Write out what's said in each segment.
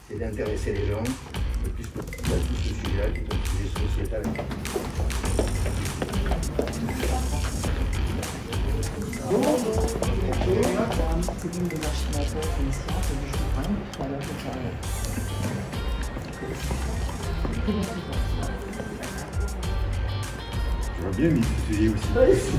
c'est d'intéresser les gens, et puisque il y a tout ce sujet-là qui est un sujet sociétal. C'est une des archivateurs connaissantes du Champagne, à l'heure de carrière. Je vois bien, mais ce sujet aussi.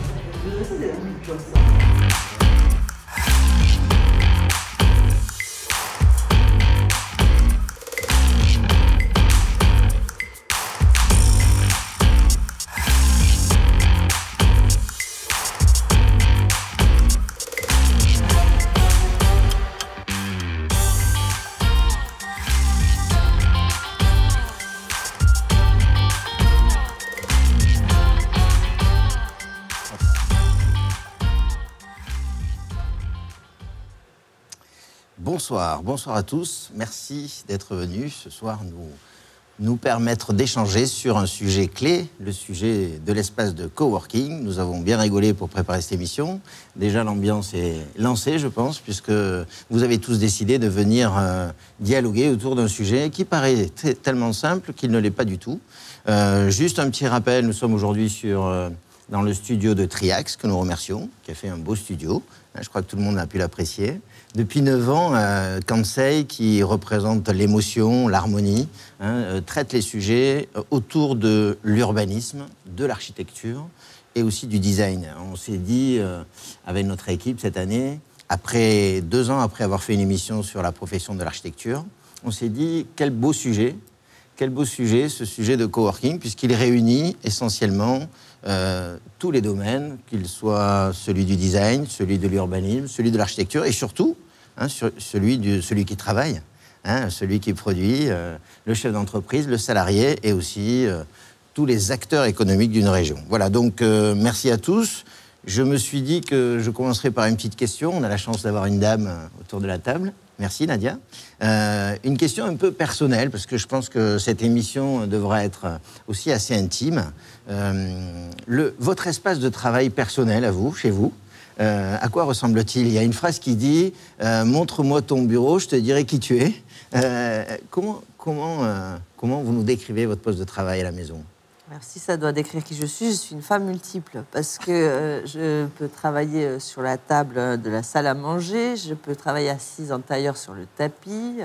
Bonsoir à tous. Merci d'être venus ce soir nous permettre d'échanger sur un sujet clé, le sujet de l'espace de coworking. Nous avons bien rigolé pour préparer cette émission. Déjà, l'ambiance est lancée, je pense, puisque vous avez tous décidé de venir dialoguer autour d'un sujet qui paraît tellement simple qu'il ne l'est pas du tout. Juste un petit rappel, nous sommes aujourd'hui dans le studio de Triax, que nous remercions, qui a fait un beau studio. Je crois que tout le monde a pu l'apprécier. Depuis 9 ans, Kansei, qui représente l'émotion, l'harmonie, traite les sujets autour de l'urbanisme, de l'architecture et aussi du design. On s'est dit, avec notre équipe cette année, 2 ans après avoir fait une émission sur la profession de l'architecture, on s'est dit, quel beau sujet, ce sujet de coworking, puisqu'il réunit essentiellement tous les domaines, qu'il soit celui du design, celui de l'urbanisme, celui de l'architecture et surtout celui qui travaille, celui qui produit, le chef d'entreprise, le salarié et aussi tous les acteurs économiques d'une région. Voilà, donc merci à tous. Je me suis dit que je commencerai par une petite question. On a la chance d'avoir une dame autour de la table. Merci Nadia. Une question un peu personnelle, parce que je pense que cette émission devra être aussi assez intime. Votre espace de travail personnel à vous, chez vous, à quoi ressemble-t-il ? Il y a une phrase qui dit « Montre-moi ton bureau, je te dirai qui tu es ». Comment vous nous décrivez votre poste de travail à la maison ? Alors, si ça doit décrire qui je suis une femme multiple, parce que je peux travailler sur la table de la salle à manger, je peux travailler assise en tailleur sur le tapis,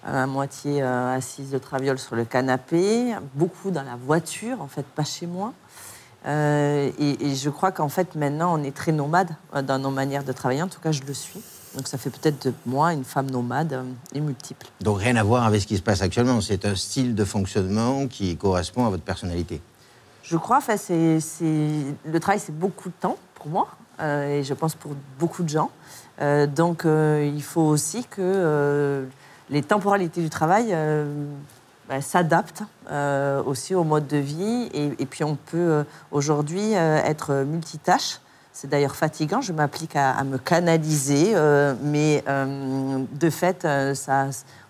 à moitié assise de traviole sur le canapé, beaucoup dans la voiture, en fait, pas chez moi. Et je crois qu'en fait, maintenant, on est très nomade dans nos manières de travailler. En tout cas, je le suis. Donc, ça fait peut-être de moi une femme nomade et multiple. Donc, rien à voir avec ce qui se passe actuellement. C'est un style de fonctionnement qui correspond à votre personnalité. Je crois, enfin, le travail, c'est beaucoup de temps pour moi. Et je pense pour beaucoup de gens. Donc, il faut aussi que les temporalités du travail s'adaptent aussi au mode de vie. Et puis, on peut aujourd'hui être multitâche. C'est d'ailleurs fatigant, je m'applique à me canaliser, mais de fait,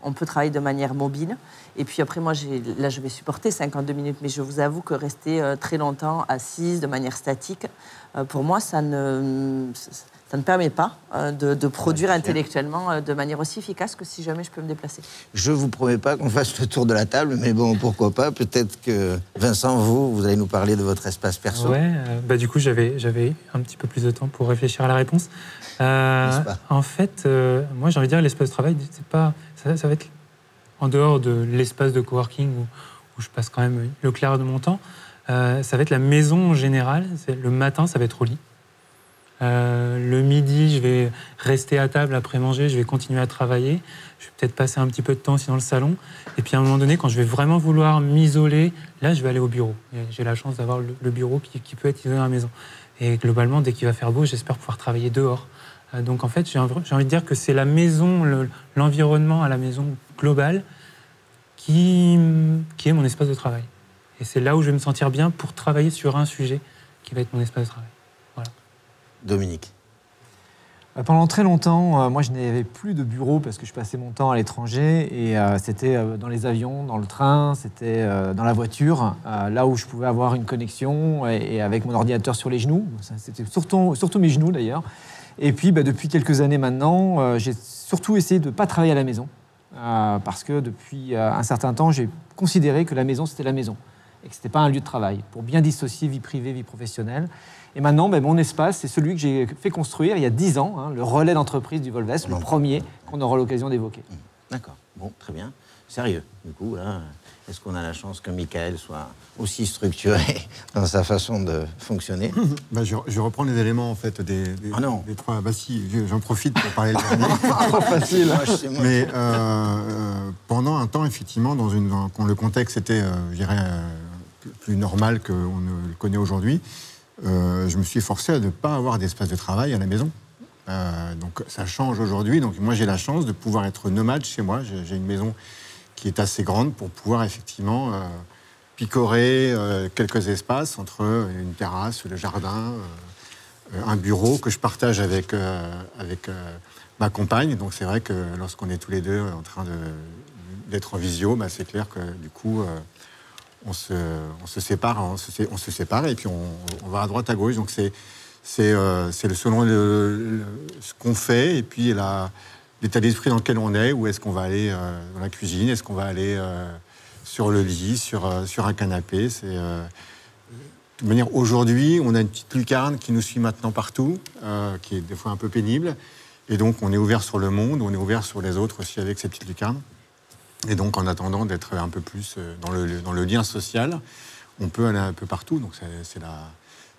on peut travailler de manière mobile. Et puis après, moi, là, je vais supporter 52 minutes, mais je vous avoue que rester très longtemps assise de manière statique, pour moi, ça ne permet pas de produire intellectuellement de manière aussi efficace que si jamais je peux me déplacer. Je ne vous promets pas qu'on fasse le tour de la table, mais bon, pourquoi pas. Peut-être que, Vincent, vous allez nous parler de votre espace perso. Ouais, du coup, j'avais un petit peu plus de temps pour réfléchir à la réponse. En fait, moi, j'ai envie de dire, l'espace de travail, ça va être en dehors de l'espace de coworking où je passe quand même le clair de mon temps. Ça va être la maison en général. Le matin, ça va être au lit. Le midi, je vais rester à table après manger, je vais continuer à travailler. Je vais peut-être passer un petit peu de temps aussi dans le salon. Et puis à un moment donné, quand je vais vraiment vouloir m'isoler, là, je vais aller au bureau. J'ai la chance d'avoir le bureau qui peut être isolé dans la maison. Et globalement, dès qu'il va faire beau, j'espère pouvoir travailler dehors. Donc en fait, j'ai envie de dire que c'est la maison, l'environnement à la maison globale qui est mon espace de travail. Et c'est là où je vais me sentir bien pour travailler sur un sujet qui va être mon espace de travail. Voilà. Dominique. Pendant très longtemps, moi, je n'avais plus de bureau parce que je passais mon temps à l'étranger et c'était dans les avions, dans le train, c'était dans la voiture, là où je pouvais avoir une connexion et avec mon ordinateur sur les genoux. C'était surtout mes genoux, d'ailleurs. Et puis, depuis quelques années maintenant, j'ai surtout essayé de ne pas travailler à la maison. parce que depuis un certain temps, j'ai considéré que la maison, c'était la maison et que ce n'était pas un lieu de travail, pour bien dissocier vie privée, vie professionnelle. Et maintenant, mon espace, c'est celui que j'ai fait construire il y a 10 ans, hein, le relais d'entreprise du Volvest, le premier qu'on aura l'occasion d'évoquer. D'accord, bon, très bien. Sérieux, du coup, là, est-ce qu'on a la chance que Michael soit aussi structuré dans sa façon de fonctionner? Je reprends les éléments, en fait, des trois... Si, j'en profite pour parler le dernier. Trop facile. Mais pendant un temps, effectivement, quand le contexte était, je dirais, plus normal qu'on ne le connaît aujourd'hui, je me suis forcé à ne pas avoir d'espace de travail à la maison. Donc ça change aujourd'hui. Donc moi, j'ai la chance de pouvoir être nomade chez moi. J'ai une maison qui est assez grande pour pouvoir effectivement picorer quelques espaces entre une terrasse, le jardin, un bureau que je partage avec ma compagne. Donc c'est vrai que lorsqu'on est tous les deux en train d'être en visio, c'est clair que du coup on se sépare et puis on va à droite à gauche. Donc c'est selon ce qu'on fait et puis l'état d'esprit dans lequel on est. Où est-ce qu'on va aller dans la cuisine? Est-ce qu'on va aller sur le lit, sur un canapé? De toute manière, aujourd'hui, on a une petite lucarne qui nous suit maintenant partout, qui est des fois un peu pénible. Et donc, on est ouvert sur le monde, on est ouvert sur les autres aussi avec cette petite lucarne. Et donc, en attendant d'être un peu plus dans le lien social, on peut aller un peu partout. Donc,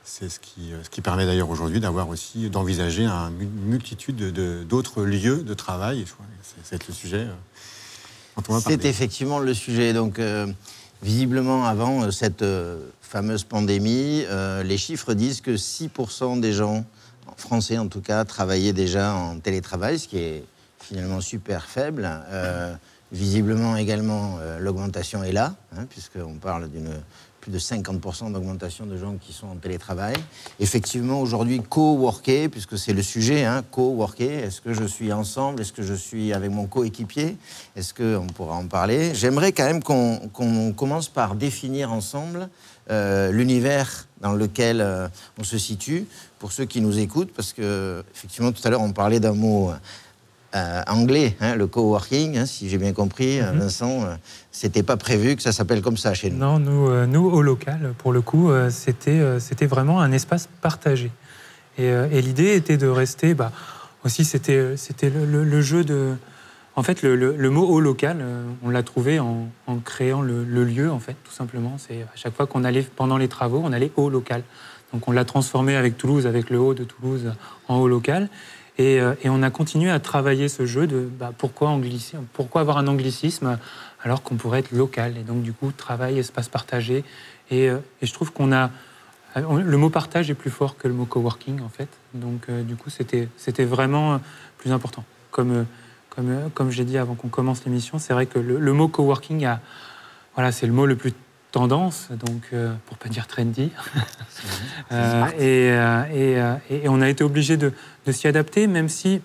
c'est ce qui permet d'ailleurs aujourd'hui d'envisager une multitude d'autres lieux de travail. C'est le sujet dont on va parler. C'est effectivement le sujet. Donc, visiblement, avant cette fameuse pandémie, les chiffres disent que 6% des gens, français en tout cas, travaillaient déjà en télétravail, ce qui est finalement super faible. Visiblement également, l'augmentation est là, puisqu'on parle d'une plus de 50% d'augmentation de gens qui sont en télétravail. Effectivement, aujourd'hui, co-worker, puisque c'est le sujet, co-worker, est-ce que je suis ensemble? Est-ce que je suis avec mon coéquipier? Est-ce qu'on pourra en parler? J'aimerais quand même qu'on commence par définir ensemble l'univers dans lequel on se situe, pour ceux qui nous écoutent, parce que, effectivement, tout à l'heure, on parlait d'un mot anglais, le coworking, si j'ai bien compris, Vincent, c'était pas prévu que ça s'appelle comme ça chez nous. Non, nous au local, pour le coup, c'était vraiment un espace partagé. Et l'idée était de rester, aussi c'était le jeu de... En fait, le mot au local, on l'a trouvé en créant le lieu, en fait, tout simplement. C'est à chaque fois qu'on allait, pendant les travaux, on allait au local. Donc on l'a transformé avec Toulouse, avec le haut de Toulouse, en au local. Et on a continué à travailler ce jeu de pourquoi avoir un anglicisme alors qu'on pourrait être local. Et donc, du coup, travail, espace partagé. Et je trouve le mot partage est plus fort que le mot coworking, en fait. Donc, du coup, c'était vraiment plus important. Comme j'ai dit avant qu'on commence l'émission, c'est vrai que le mot coworking, c'est le mot le plus tendance, donc pour pas dire trendy. Et on a été obligé de s'y adapter, même si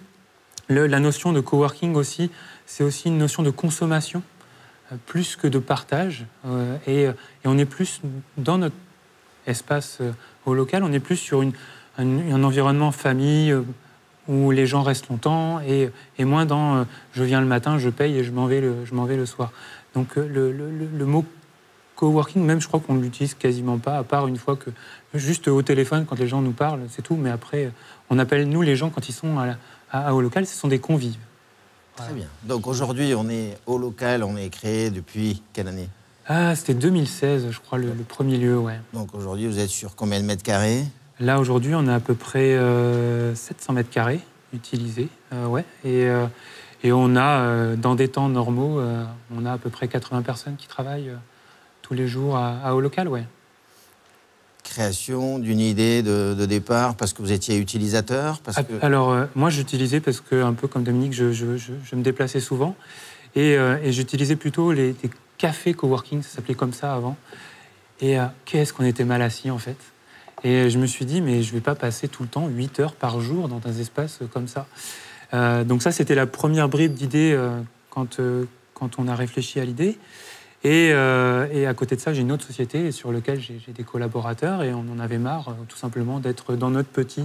la notion de coworking aussi, c'est aussi une notion de consommation, plus que de partage. Et on est plus dans notre espace au local, on est plus sur un environnement famille où les gens restent longtemps et moins dans je viens le matin, je paye et je m'en vais le soir. Donc le mot coworking, même je crois qu'on ne l'utilise quasiment pas, à part une fois que juste au téléphone quand les gens nous parlent, c'est tout. Mais après, on appelle nous les gens quand ils sont au local, ce sont des convives. Très bien. Donc aujourd'hui, on est au local, on est créé depuis quelle année? C'était 2016, je crois, le premier lieu, ouais. Donc aujourd'hui, vous êtes sur combien de mètres carrés? Là, aujourd'hui, on a à peu près 700 mètres carrés utilisés, ouais. Et on a, dans des temps normaux, on a à peu près 80 personnes qui travaillent tous les jours au local, ouais. Création d'une idée de départ parce que vous étiez utilisateur Alors, moi, j'utilisais parce que, un peu comme Dominique, je me déplaçais souvent. Et j'utilisais plutôt des cafés coworking, ça s'appelait comme ça avant. Et qu'est-ce qu'on était mal assis, en fait. Et je me suis dit, mais je ne vais pas passer tout le temps 8 heures par jour dans un espace comme ça. Donc ça, c'était la première bribe d'idée quand on a réfléchi à l'idée. Et à côté de ça, j'ai une autre société sur laquelle j'ai des collaborateurs et on en avait marre, tout simplement, d'être dans notre petit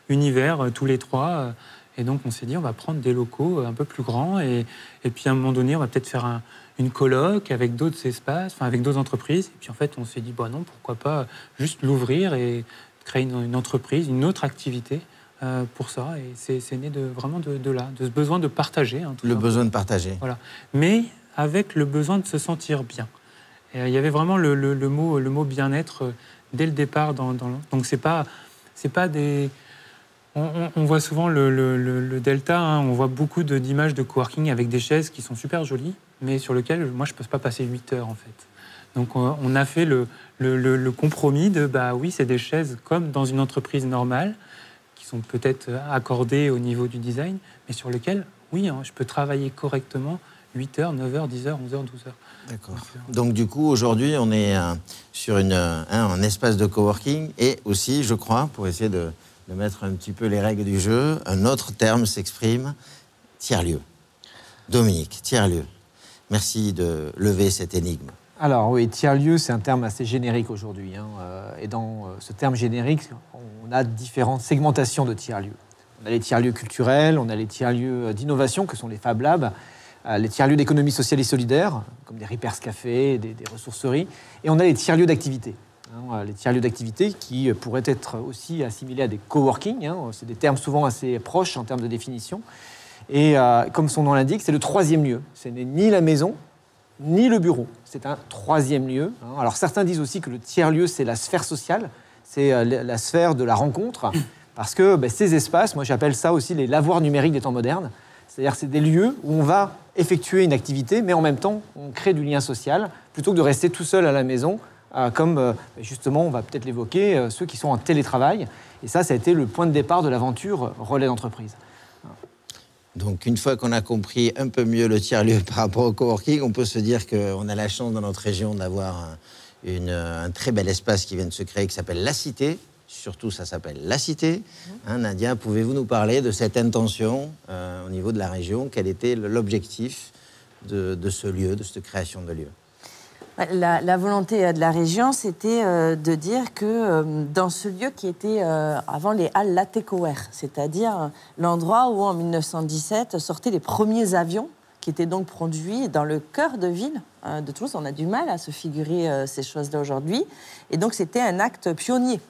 univers, tous les trois, Et donc, on s'est dit, on va prendre des locaux un peu plus grands. Et puis, à un moment donné, on va peut-être faire une coloc avec d'autres espaces, enfin, avec d'autres entreprises. Et puis, en fait, on s'est dit, bah non, pourquoi pas juste l'ouvrir et créer une entreprise, une autre activité pour ça. Et c'est né vraiment de là, de ce besoin de partager. Hein, le besoin de partager. Voilà. Mais avec le besoin de se sentir bien. Et il y avait vraiment le mot bien-être dès le départ. Donc, c'est pas des... On voit souvent le delta, hein, on voit beaucoup d'images de coworking avec des chaises qui sont super jolies, mais sur lesquelles, moi, je ne peux pas passer 8 heures, en fait. Donc, on a fait le compromis de, bah oui, c'est des chaises comme dans une entreprise normale, qui sont peut-être accordées au niveau du design, mais sur lesquelles, oui, hein, je peux travailler correctement 8 heures, 9 heures, 10 heures, 11 heures, 12 heures. D'accord. Donc, du coup, aujourd'hui, on est sur un espace de coworking et aussi, je crois, pour essayer de mettre un petit peu les règles du jeu, un autre terme s'exprime, tiers-lieu. Dominique, tiers-lieu. Merci de lever cette énigme. Alors oui, tiers-lieu, c'est un terme assez générique aujourd'hui. Hein, et dans ce terme générique, on a différentes segmentations de tiers-lieux. On a les tiers-lieux culturels, on a les tiers-lieux d'innovation, que sont les Fab Labs, les tiers-lieux d'économie sociale et solidaire, comme des Reapers Café, des ressourceries, et on a les tiers-lieux d'activité. Les tiers-lieux d'activité qui pourraient être aussi assimilés à des coworking. Hein, c'est des termes souvent assez proches en termes de définition. Et comme son nom l'indique, c'est le troisième lieu. Ce n'est ni la maison, ni le bureau. C'est un troisième lieu. Hein. Alors certains disent aussi que le tiers-lieu, c'est la sphère sociale, c'est la sphère de la rencontre, parce que ces espaces, moi j'appelle ça aussi les lavoirs numériques des temps modernes. C'est-à-dire que c'est des lieux où on va effectuer une activité, mais en même temps, on crée du lien social, plutôt que de rester tout seul à la maison, comme justement, on va peut-être l'évoquer, ceux qui sont en télétravail. Et ça a été le point de départ de l'aventure Relais d'entreprise. Donc, une fois qu'on a compris un peu mieux le tiers-lieu par rapport au coworking, on peut se dire qu'on a la chance dans notre région d'avoir un très bel espace qui vient de se créer, qui s'appelle La Cité. Surtout, ça s'appelle La Cité. Hein, Nadia, pouvez-vous nous parler de cette intention au niveau de la région? Quel était l'objectif de ce lieu, de cette création de lieu? La volonté de la région, c'était de dire que dans ce lieu qui était avant les halles Latécoère, c'est-à-dire l'endroit où en 1917 sortaient les premiers avions qui étaient donc produits dans le cœur de ville de Toulouse. On a du mal à se figurer ces choses-là aujourd'hui. Et donc c'était un acte pionnier.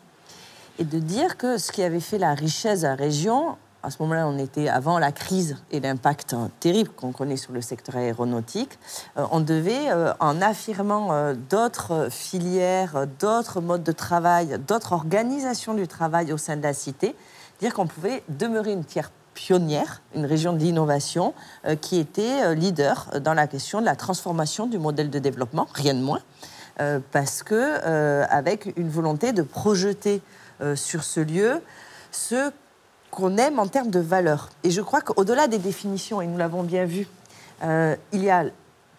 Et de dire que ce qui avait fait la richesse de la région, à ce moment-là, on était avant la crise et l'impact terrible qu'on connaît sur le secteur aéronautique. On devait, en affirmant d'autres filières, d'autres modes de travail, d'autres organisations du travail au sein de la cité, dire qu'on pouvait demeurer une pierre pionnière, une région d'innovation qui était leader dans la question de la transformation du modèle de développement, rien de moins, parce que avec une volonté de projeter sur ce lieu ce qu'on aime en termes de valeurs. Et je crois qu'au-delà des définitions, et nous l'avons bien vu, il y a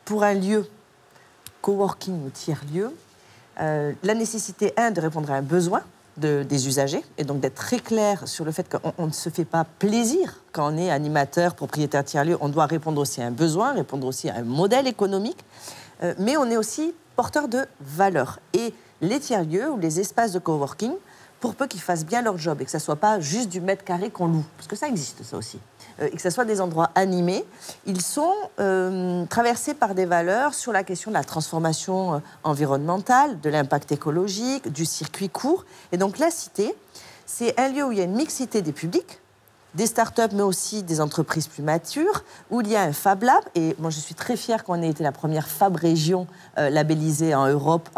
pour un lieu coworking ou tiers-lieu, la nécessité, de répondre à un besoin des usagers, et donc d'être très clair sur le fait qu'on ne se fait pas plaisir quand on est animateur, propriétaire tiers-lieu, on doit répondre aussi à un besoin, répondre aussi à un modèle économique, mais on est aussi porteur de valeurs. Et les tiers-lieux ou les espaces de coworking, pour peu qu'ils fassent bien leur job et que ça ne soit pas juste du mètre carré qu'on loue, parce que ça existe, ça aussi, et que ce soit des endroits animés, ils sont traversés par des valeurs sur la question de la transformation environnementale, de l'impact écologique, du circuit court. Et donc la cité, c'est un lieu où il y a une mixité des publics, des startups, mais aussi des entreprises plus matures, où il y a un Fab Lab. Et moi, je suis très fière qu'on ait été la première Fab Région labellisée en Europe,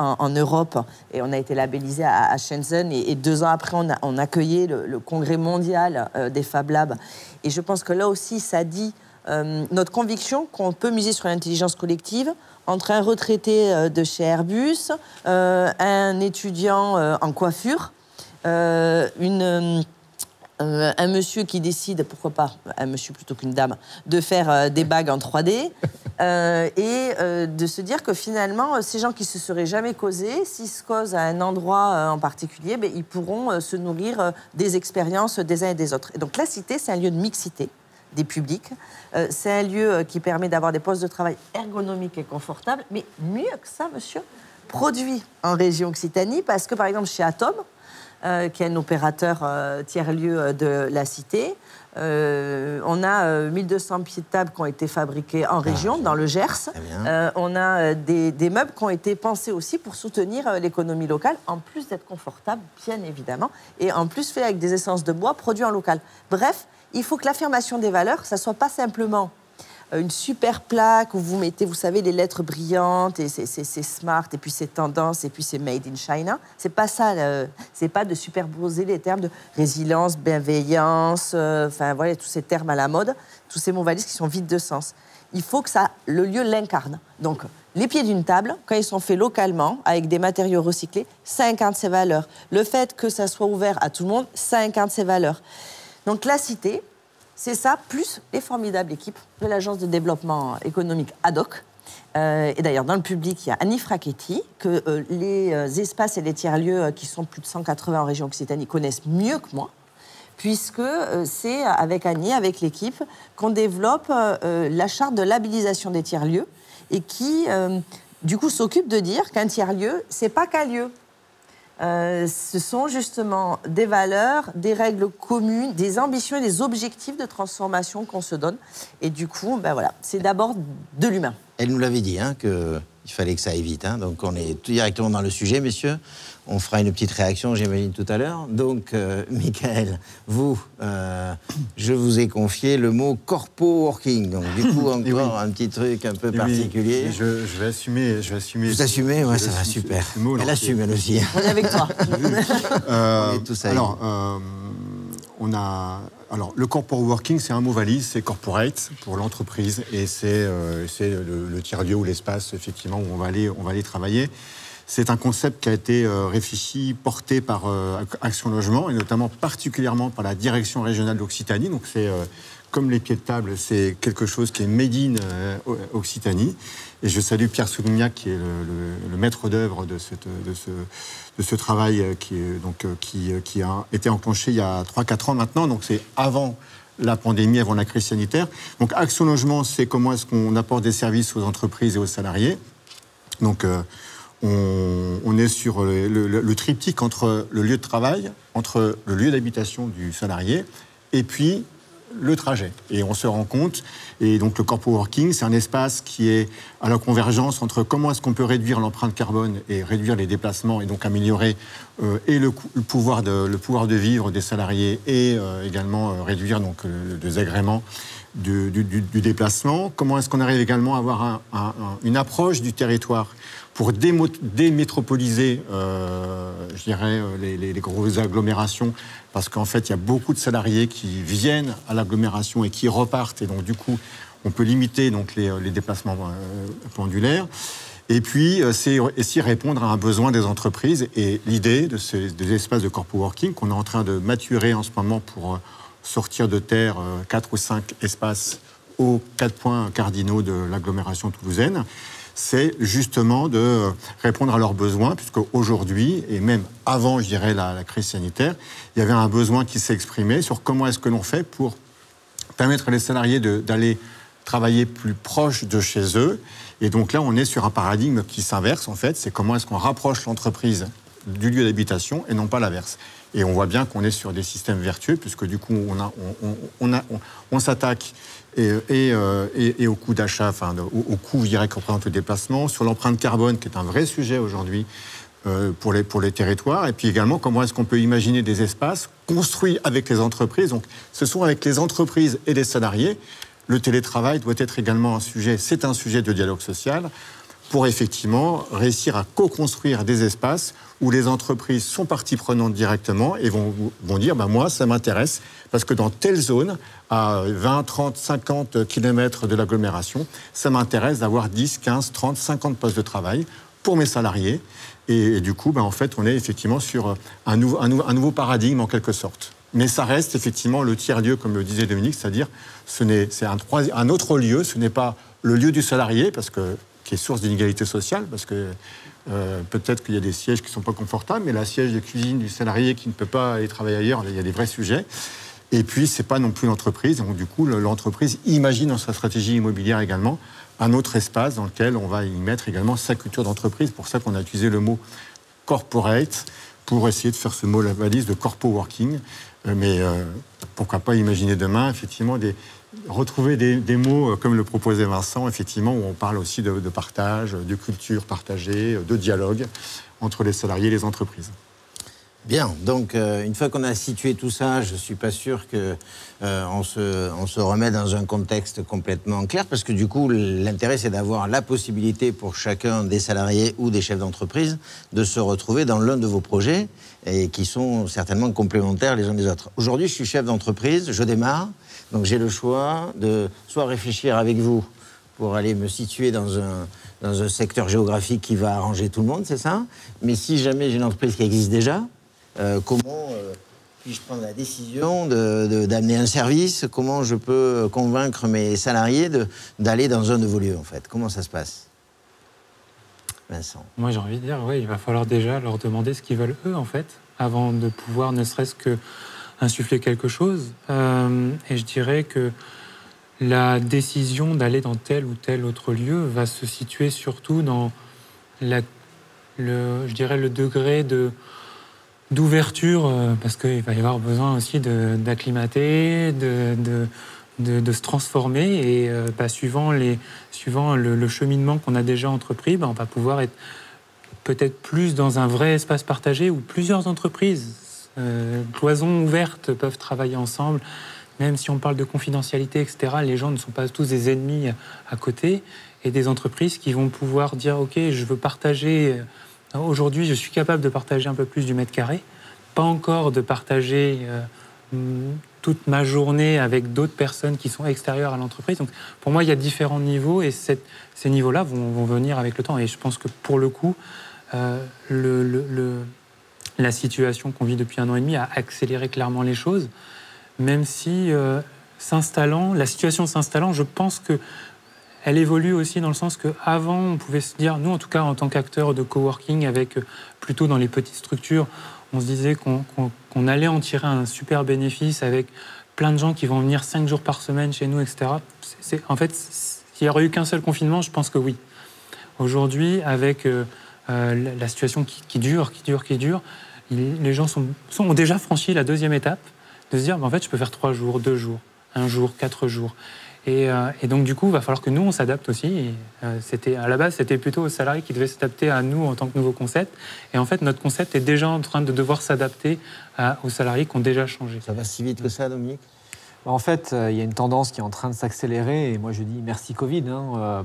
et on a été labellisé à Shenzhen. Et 2 ans après, on accueillait le congrès mondial des Fab Labs. Et je pense que là aussi, ça dit notre conviction qu'on peut miser sur l'intelligence collective entre un retraité de chez Airbus, un étudiant en coiffure, un monsieur qui décide, pourquoi pas, un monsieur plutôt qu'une dame, de faire des bagues en 3D et de se dire que finalement, ces gens qui se seraient jamais causés, s'ils se causent à un endroit en particulier, ils pourront se nourrir des expériences des uns et des autres. Et donc la cité, c'est un lieu de mixité des publics. C'est un lieu qui permet d'avoir des postes de travail ergonomiques et confortables, mais mieux que ça, monsieur, produit en région Occitanie, parce que par exemple chez Atom, qui est un opérateur tiers-lieu de la cité. On a 1200 pieds de table qui ont été fabriqués en région, dans le Gers. On a des meubles qui ont été pensés aussi pour soutenir l'économie locale, en plus d'être confortables, bien évidemment, et en plus fait avec des essences de bois produits en local. Bref, il faut que l'affirmation des valeurs, ça ne soit pas simplement une super plaque où vous mettez, vous savez, les lettres brillantes, et c'est smart, et puis c'est tendance, et puis c'est made in China. C'est pas ça, c'est pas de superposer les termes de résilience, bienveillance, enfin voilà, tous ces termes à la mode, tous ces mots valises qui sont vides de sens. Il faut que le lieu l'incarne. Donc, les pieds d'une table, quand ils sont faits localement, avec des matériaux recyclés, ça incarne ces valeurs. Le fait que ça soit ouvert à tout le monde, ça incarne ces valeurs. Donc, la cité, c'est ça, plus les formidables équipes de l'Agence de développement économique ADOC. Et d'ailleurs, dans le public, il y a Annie Frachetti, que les espaces et les tiers-lieux qui sont plus de 180 en région Occitanie connaissent mieux que moi, puisque c'est avec Annie, avec l'équipe, qu'on développe la charte de labellisation des tiers-lieux et qui, du coup, s'occupe de dire qu'un tiers-lieu, c'est pas qu'un lieu. Ce sont justement des valeurs, des règles communes, des ambitions et des objectifs de transformation qu'on se donne. Et du coup, ben voilà, c'est d'abord de l'humain. Elle nous l'avait dit, qu'il fallait que ça aille vite. Donc on est tout directement dans le sujet, messieurs. On fera une petite réaction, j'imagine, tout à l'heure. Donc, Michael, vous, je vous ai confié le mot corpo-working. Donc, du coup, encore un petit truc un peu particulier. Je vais assumer. Vous assumez? Ouais, ça va, super. Elle assume, elle aussi. On est avec toi. On est tous avec. Alors, le corporate working, c'est un mot valise, c'est corporate pour l'entreprise, et c'est le tiers-lieu ou l'espace, effectivement, où on va aller travailler. C'est un concept qui a été réfléchi, porté par Action Logement, et notamment particulièrement par la direction régionale d'Occitanie. Donc c'est comme les pieds de table, c'est quelque chose qui est made in Occitanie. Et je salue Pierre Soulouniac, qui est le maître d'œuvre de ce travail qui a été enclenché il y a 3-4 ans maintenant. Donc c'est avant la pandémie, avant la crise sanitaire. Donc Action Logement, c'est comment est-ce qu'on apporte des services aux entreprises et aux salariés. Donc on est sur le triptyque entre le lieu de travail, entre le lieu d'habitation du salarié et puis le trajet. Et on se rend compte, et donc le corporate working, c'est un espace qui est à la convergence entre comment est-ce qu'on peut réduire l'empreinte carbone et réduire les déplacements et donc améliorer et le pouvoir de vivre des salariés et également réduire donc le désagrément du déplacement. Comment est-ce qu'on arrive également à avoir une approche du territoire pour démétropoliser, je dirais, les grosses agglomérations, parce qu'en fait, il y a beaucoup de salariés qui viennent à l'agglomération et qui repartent, et donc du coup, on peut limiter donc, les déplacements pendulaires. Et puis, c'est aussi répondre à un besoin des entreprises, et l'idée des espaces de corporate working qu'on est en train de maturer en ce moment pour sortir de terre 4 ou 5 espaces aux 4 points cardinaux de l'agglomération toulousaine, c'est justement de répondre à leurs besoins, puisque aujourd'hui, et même avant, je dirais, la crise sanitaire, il y avait un besoin qui s'est exprimé sur comment est-ce que l'on fait pour permettre les salariés d'aller travailler plus proche de chez eux. Et donc là, on est sur un paradigme qui s'inverse, en fait. C'est comment est-ce qu'on rapproche l'entreprise du lieu d'habitation et non pas l'inverse. Et on voit bien qu'on est sur des systèmes vertueux, puisque du coup, on s'attaque et au coût d'achat, enfin au coût, je dirais, que représente le déplacement, sur l'empreinte carbone, qui est un vrai sujet aujourd'hui pour les territoires, et puis également comment est-ce qu'on peut imaginer des espaces construits avec les entreprises. Donc, ce sont avec les entreprises et les salariés. Le télétravail doit être également un sujet, c'est un sujet de dialogue social, pour effectivement réussir à co-construire des espaces où les entreprises sont partie prenante directement et vont dire moi, ça m'intéresse, parce que dans telle zone, à 20, 30, 50 km de l'agglomération, ça m'intéresse d'avoir 10, 15, 30, 50 postes de travail pour mes salariés. Et du coup, en fait, on est effectivement sur un nouveau paradigme en quelque sorte. Mais ça reste effectivement le tiers-lieu, comme le disait Dominique, c'est-à-dire c'est un autre lieu, ce n'est pas le lieu du salarié, qui est source d'inégalité sociale, parce que peut-être qu'il y a des sièges qui ne sont pas confortables, mais la siège de cuisine du salarié qui ne peut pas aller travailler ailleurs, il y a des vrais sujets. Et puis, ce n'est pas non plus l'entreprise. Donc, du coup, l'entreprise imagine dans sa stratégie immobilière également un autre espace dans lequel on va y mettre également sa culture d'entreprise. C'est pour ça qu'on a utilisé le mot corporate pour essayer de faire ce mot la valise de corpo working. Mais pourquoi pas imaginer demain, effectivement, retrouver des mots comme le proposait Vincent, effectivement, où on parle aussi de partage, de culture partagée, de dialogue entre les salariés et les entreprises. Bien, donc une fois qu'on a situé tout ça, je ne suis pas sûr qu'on se remet dans un contexte complètement clair, parce que du coup, l'intérêt, c'est d'avoir la possibilité pour chacun des salariés ou des chefs d'entreprise de se retrouver dans l'un de vos projets, et qui sont certainement complémentaires les uns des autres. Aujourd'hui, je suis chef d'entreprise, je démarre, donc j'ai le choix de soit réfléchir avec vous pour aller me situer dans un secteur géographique qui va arranger tout le monde, c'est ça? Mais si jamais j'ai une entreprise qui existe déjà, comment puis-je prendre la décision d'amener un service? Comment je peux convaincre mes salariés d'aller dans un de vos lieux, en fait? Comment ça se passe, Vincent? Moi, j'ai envie de dire, il va falloir déjà leur demander ce qu'ils veulent eux, en fait, avant de pouvoir ne serait-ce que insuffler quelque chose. Et je dirais que la décision d'aller dans tel ou tel autre lieu va se situer surtout dans le degré d'ouverture, parce qu'il va y avoir besoin aussi d'acclimater, de se transformer, et suivant le cheminement qu'on a déjà entrepris, on va pouvoir être peut-être plus dans un vrai espace partagé où plusieurs entreprises, cloisons ouvertes, peuvent travailler ensemble. Même si on parle de confidentialité, etc., les gens ne sont pas tous des ennemis à côté, et des entreprises qui vont pouvoir dire « Ok, je veux partager... Aujourd'hui, je suis capable de partager un peu plus du mètre carré, pas encore de partager toute ma journée avec d'autres personnes qui sont extérieures à l'entreprise. » Donc, pour moi, il y a différents niveaux, et ces niveaux-là vont venir avec le temps. Et je pense que pour le coup, la situation qu'on vit depuis 1 an et demi a accéléré clairement les choses, même si la situation s'installant, je pense que elle évolue aussi dans le sens qu'avant, on pouvait se dire, nous en tout cas en tant qu'acteurs de coworking, plutôt dans les petites structures, on se disait qu'on allait en tirer un super bénéfice avec plein de gens qui vont venir 5 jours par semaine chez nous, etc. En fait, s'il n'y aurait eu qu'un seul confinement, je pense que oui. Aujourd'hui, avec la situation qui dure, les gens ont déjà franchi la 2e étape, de se dire, en fait, je peux faire 3 jours, 2 jours, 1 jour, 4 jours. Et donc, du coup, il va falloir que nous, on s'adapte aussi. Et à la base, c'était plutôt aux salariés qui devaient s'adapter à nous en tant que nouveau concept. Et en fait, notre concept est déjà en train de devoir s'adapter aux salariés qui ont déjà changé. Ça va si vite que ça, Dominique? En fait, il y a une tendance qui est en train de s'accélérer. Et moi, je dis merci Covid,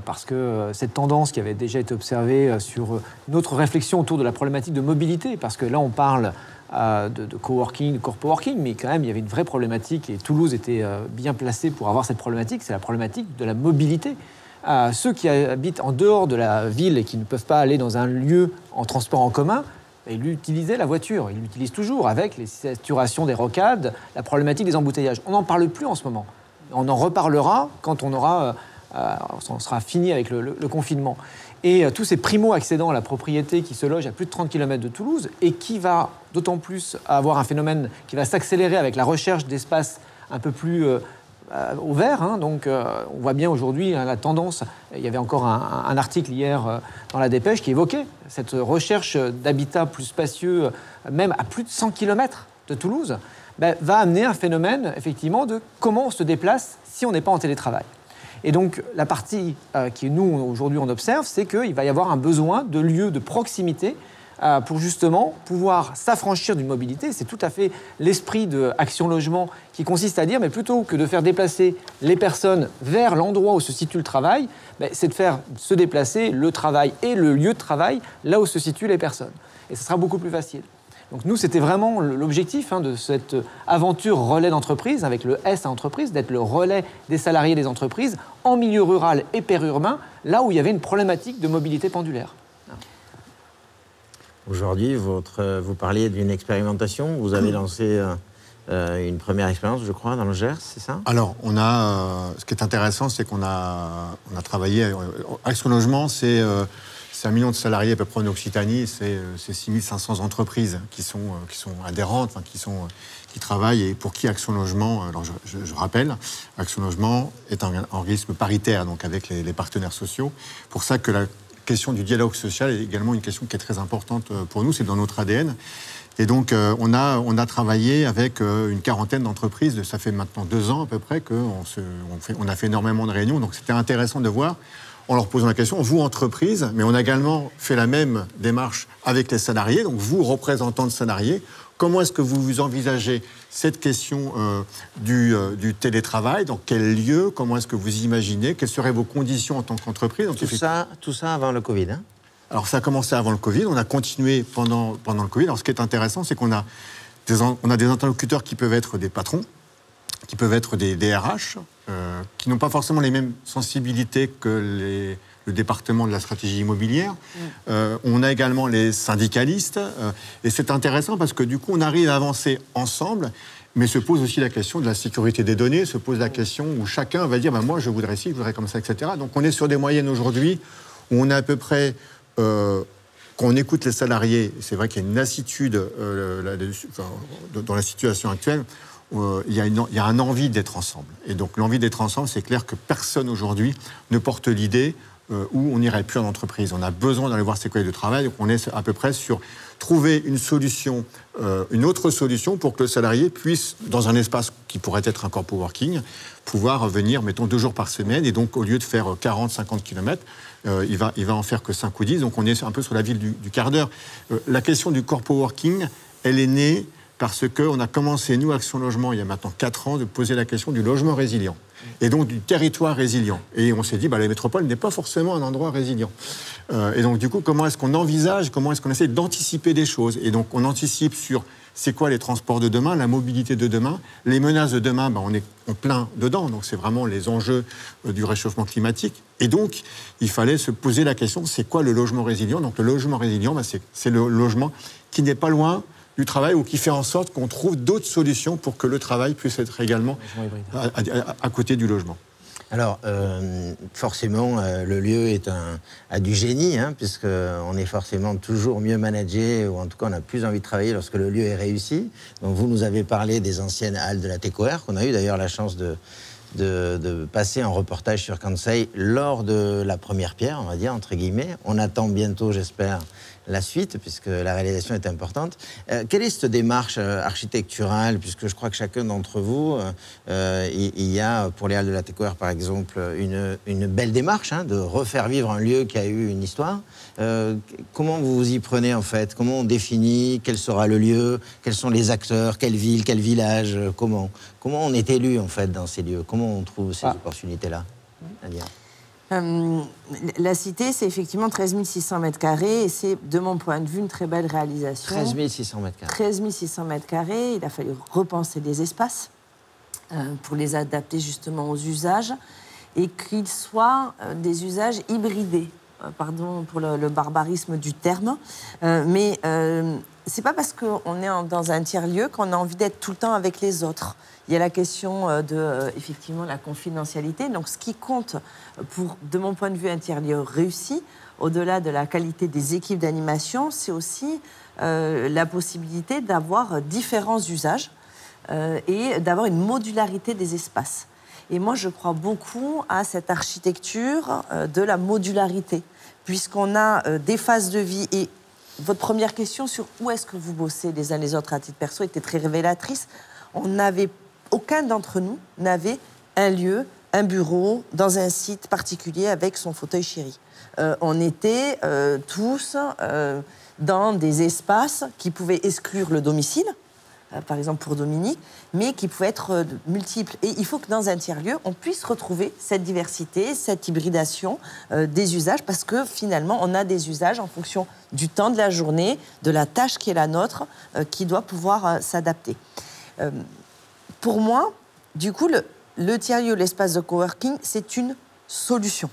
parce que cette tendance qui avait déjà été observée sur notre réflexion autour de la problématique de mobilité, parce que là, on parle de coworking, de corpo working, mais quand même, il y avait une vraie problématique, et Toulouse était bien placée pour avoir cette problématique, c'est la problématique de la mobilité. Ceux qui habitent en dehors de la ville et qui ne peuvent pas aller dans un lieu en transport en commun, ils utilisaient la voiture, ils l'utilisent toujours, avec les saturations des rocades, la problématique des embouteillages. On n'en parle plus en ce moment. On en reparlera quand on sera fini avec le confinement. Et tous ces primo-accédants à la propriété qui se logent à plus de 30 km de Toulouse, et qui va d'autant plus avoir un phénomène qui va s'accélérer avec la recherche d'espaces un peu plus ouverts. Donc on voit bien aujourd'hui la tendance. Il y avait encore un article hier dans la Dépêche qui évoquait cette recherche d'habitat plus spacieux, même à plus de 100 km de Toulouse, va amener un phénomène effectivement de comment on se déplace si on n'est pas en télétravail. Et donc, la partie qui, nous, aujourd'hui, on observe, c'est qu'il va y avoir un besoin de lieux de proximité pour justement pouvoir s'affranchir d'une mobilité. C'est tout à fait l'esprit de Action Logement qui consiste à dire, mais plutôt que de faire déplacer les personnes vers l'endroit où se situe le travail, c'est de faire se déplacer le travail et le lieu de travail là où se situent les personnes. Et ce sera beaucoup plus facile. Donc nous, c'était vraiment l'objectif de cette aventure relais d'entreprise, avec le S à entreprise, d'être le relais des salariés des entreprises en milieu rural et périurbain, là où il y avait une problématique de mobilité pendulaire. Aujourd'hui, vous parliez d'une expérimentation. Vous avez lancé une première expérience, je crois, dans le Gers, c'est ça? Alors, ce qui est intéressant, c'est qu'on a travaillé... Action Logement, c'est 1 million de salariés à peu près en Occitanie, c'est 6500 entreprises qui sont adhérentes, qui travaillent, et pour qui Action Logement, alors je rappelle, Action Logement est un organisme paritaire, donc avec les partenaires sociaux. Pour ça que question du dialogue social est également une question qui est très importante pour nous, c'est dans notre ADN. Et donc, on a travaillé avec une quarantaine d'entreprises. Ça fait maintenant 2 ans à peu près qu'on a fait énormément de réunions. Donc, c'était intéressant de voir, en leur posant la question, vous, entreprise, mais on a également fait la même démarche avec les salariés. Donc, vous, représentants de salariés, comment est-ce que vous envisagez cette question du télétravail? Dans quel lieu? Comment est-ce que vous imaginez? Quelles seraient vos conditions en tant qu'entreprise? Donc, tout ça avant le Covid, hein? Alors, ça a commencé avant le Covid, on a continué pendant le Covid. Alors, ce qui est intéressant, c'est qu'on a des interlocuteurs qui peuvent être des patrons, qui peuvent être des DRH, qui n'ont pas forcément les mêmes sensibilités que le département de la stratégie immobilière. On a également les syndicalistes. Et c'est intéressant parce que, du coup, on arrive à avancer ensemble. Mais se pose aussi la question de la sécurité des données, se pose la question où chacun va dire moi, je voudrais ci, je voudrais comme ça, etc. Donc, on est sur des moyennes aujourd'hui où on a à peu près... quand on écoute les salariés, c'est vrai qu'il y a une lassitude dans la situation actuelle, il y a un envie d'être ensemble. Et donc l'envie d'être ensemble, c'est clair que personne aujourd'hui ne porte l'idée où on n'irait plus en entreprise. On a besoin d'aller voir ses collègues de travail, donc on est à peu près sur trouver une solution, une autre solution pour que le salarié puisse, dans un espace qui pourrait être un corps coworking, pouvoir venir, mettons, 2 jours par semaine, et donc au lieu de faire 40-50 km, il va en faire que 5 ou 10, donc on est un peu sur la ville du quart d'heure. La question du corps coworking, elle est née parce qu'on a commencé, nous, Action Logement, il y a maintenant 4 ans, de poser la question du logement résilient, et donc du territoire résilient. Et on s'est dit, la métropole n'est pas forcément un endroit résilient. Et donc, du coup, comment est-ce qu'on envisage, comment est-ce qu'on essaie d'anticiper des choses? Et donc, on anticipe sur c'est quoi les transports de demain, la mobilité de demain, les menaces de demain, on est en plein dedans, donc c'est vraiment les enjeux du réchauffement climatique. Et donc, il fallait se poser la question, c'est quoi le logement résilient? Donc, le logement résilient, c'est le logement qui n'est pas loin du travail ou qui fait en sorte qu'on trouve d'autres solutions pour que le travail puisse être également à côté du logement. Alors, forcément, le lieu a du génie, puisqu'on est forcément toujours mieux managé, ou en tout cas, on a plus envie de travailler lorsque le lieu est réussi. Donc, vous nous avez parlé des anciennes halles de la TECOR, qu'on a eu d'ailleurs la chance de passer en reportage sur Kansai lors de la première pierre, on va dire, entre guillemets. On attend bientôt, j'espère, la suite, puisque la réalisation est importante. Quelle est cette démarche architecturale, puisque je crois que chacun d'entre vous, il y a, pour les halles de la TECOR, par exemple, une belle démarche de refaire vivre un lieu qui a eu une histoire. Comment vous vous y prenez, en fait? Comment on définit quel sera le lieu? Quels sont les acteurs? Quelle ville? Quel village? Comment on est élu, en fait, dans ces lieux? Comment on trouve ces opportunités-là? La cité, c'est effectivement 13 600 mètres carrés et c'est, de mon point de vue, une très belle réalisation. 13 600 mètres carrés. 13 600 mètres carrés. Il a fallu repenser des espaces pour les adapter justement aux usages et qu'ils soient des usages hybridés. Pardon pour le barbarisme du terme, mais c'est pas parce qu'on est dans un tiers-lieu qu'on a envie d'être tout le temps avec les autres. Il y a la question effectivement, la confidentialité. Donc, ce qui compte pour, de mon point de vue, un tiers-lieu réussi, au-delà de la qualité des équipes d'animation, c'est aussi la possibilité d'avoir différents usages et d'avoir une modularité des espaces. Et moi, je crois beaucoup à cette architecture de la modularité, puisqu'on a des phases de vie. Et votre première question sur où est-ce que vous bossez les uns les autres à titre perso était très révélatrice. Aucun d'entre nous n'avait un lieu, un bureau, dans un site particulier avec son fauteuil chéri. On était tous dans des espaces qui pouvaient exclure le domicile, par exemple pour Dominique, mais qui pouvaient être multiples. Et il faut que dans un tiers-lieu, on puisse retrouver cette diversité, cette hybridation des usages, parce que finalement, on a des usages en fonction du temps de la journée, de la tâche qui est la nôtre, qui doit pouvoir s'adapter. Pour moi, du coup, le tiers-lieu, l'espace de coworking, c'est une solution.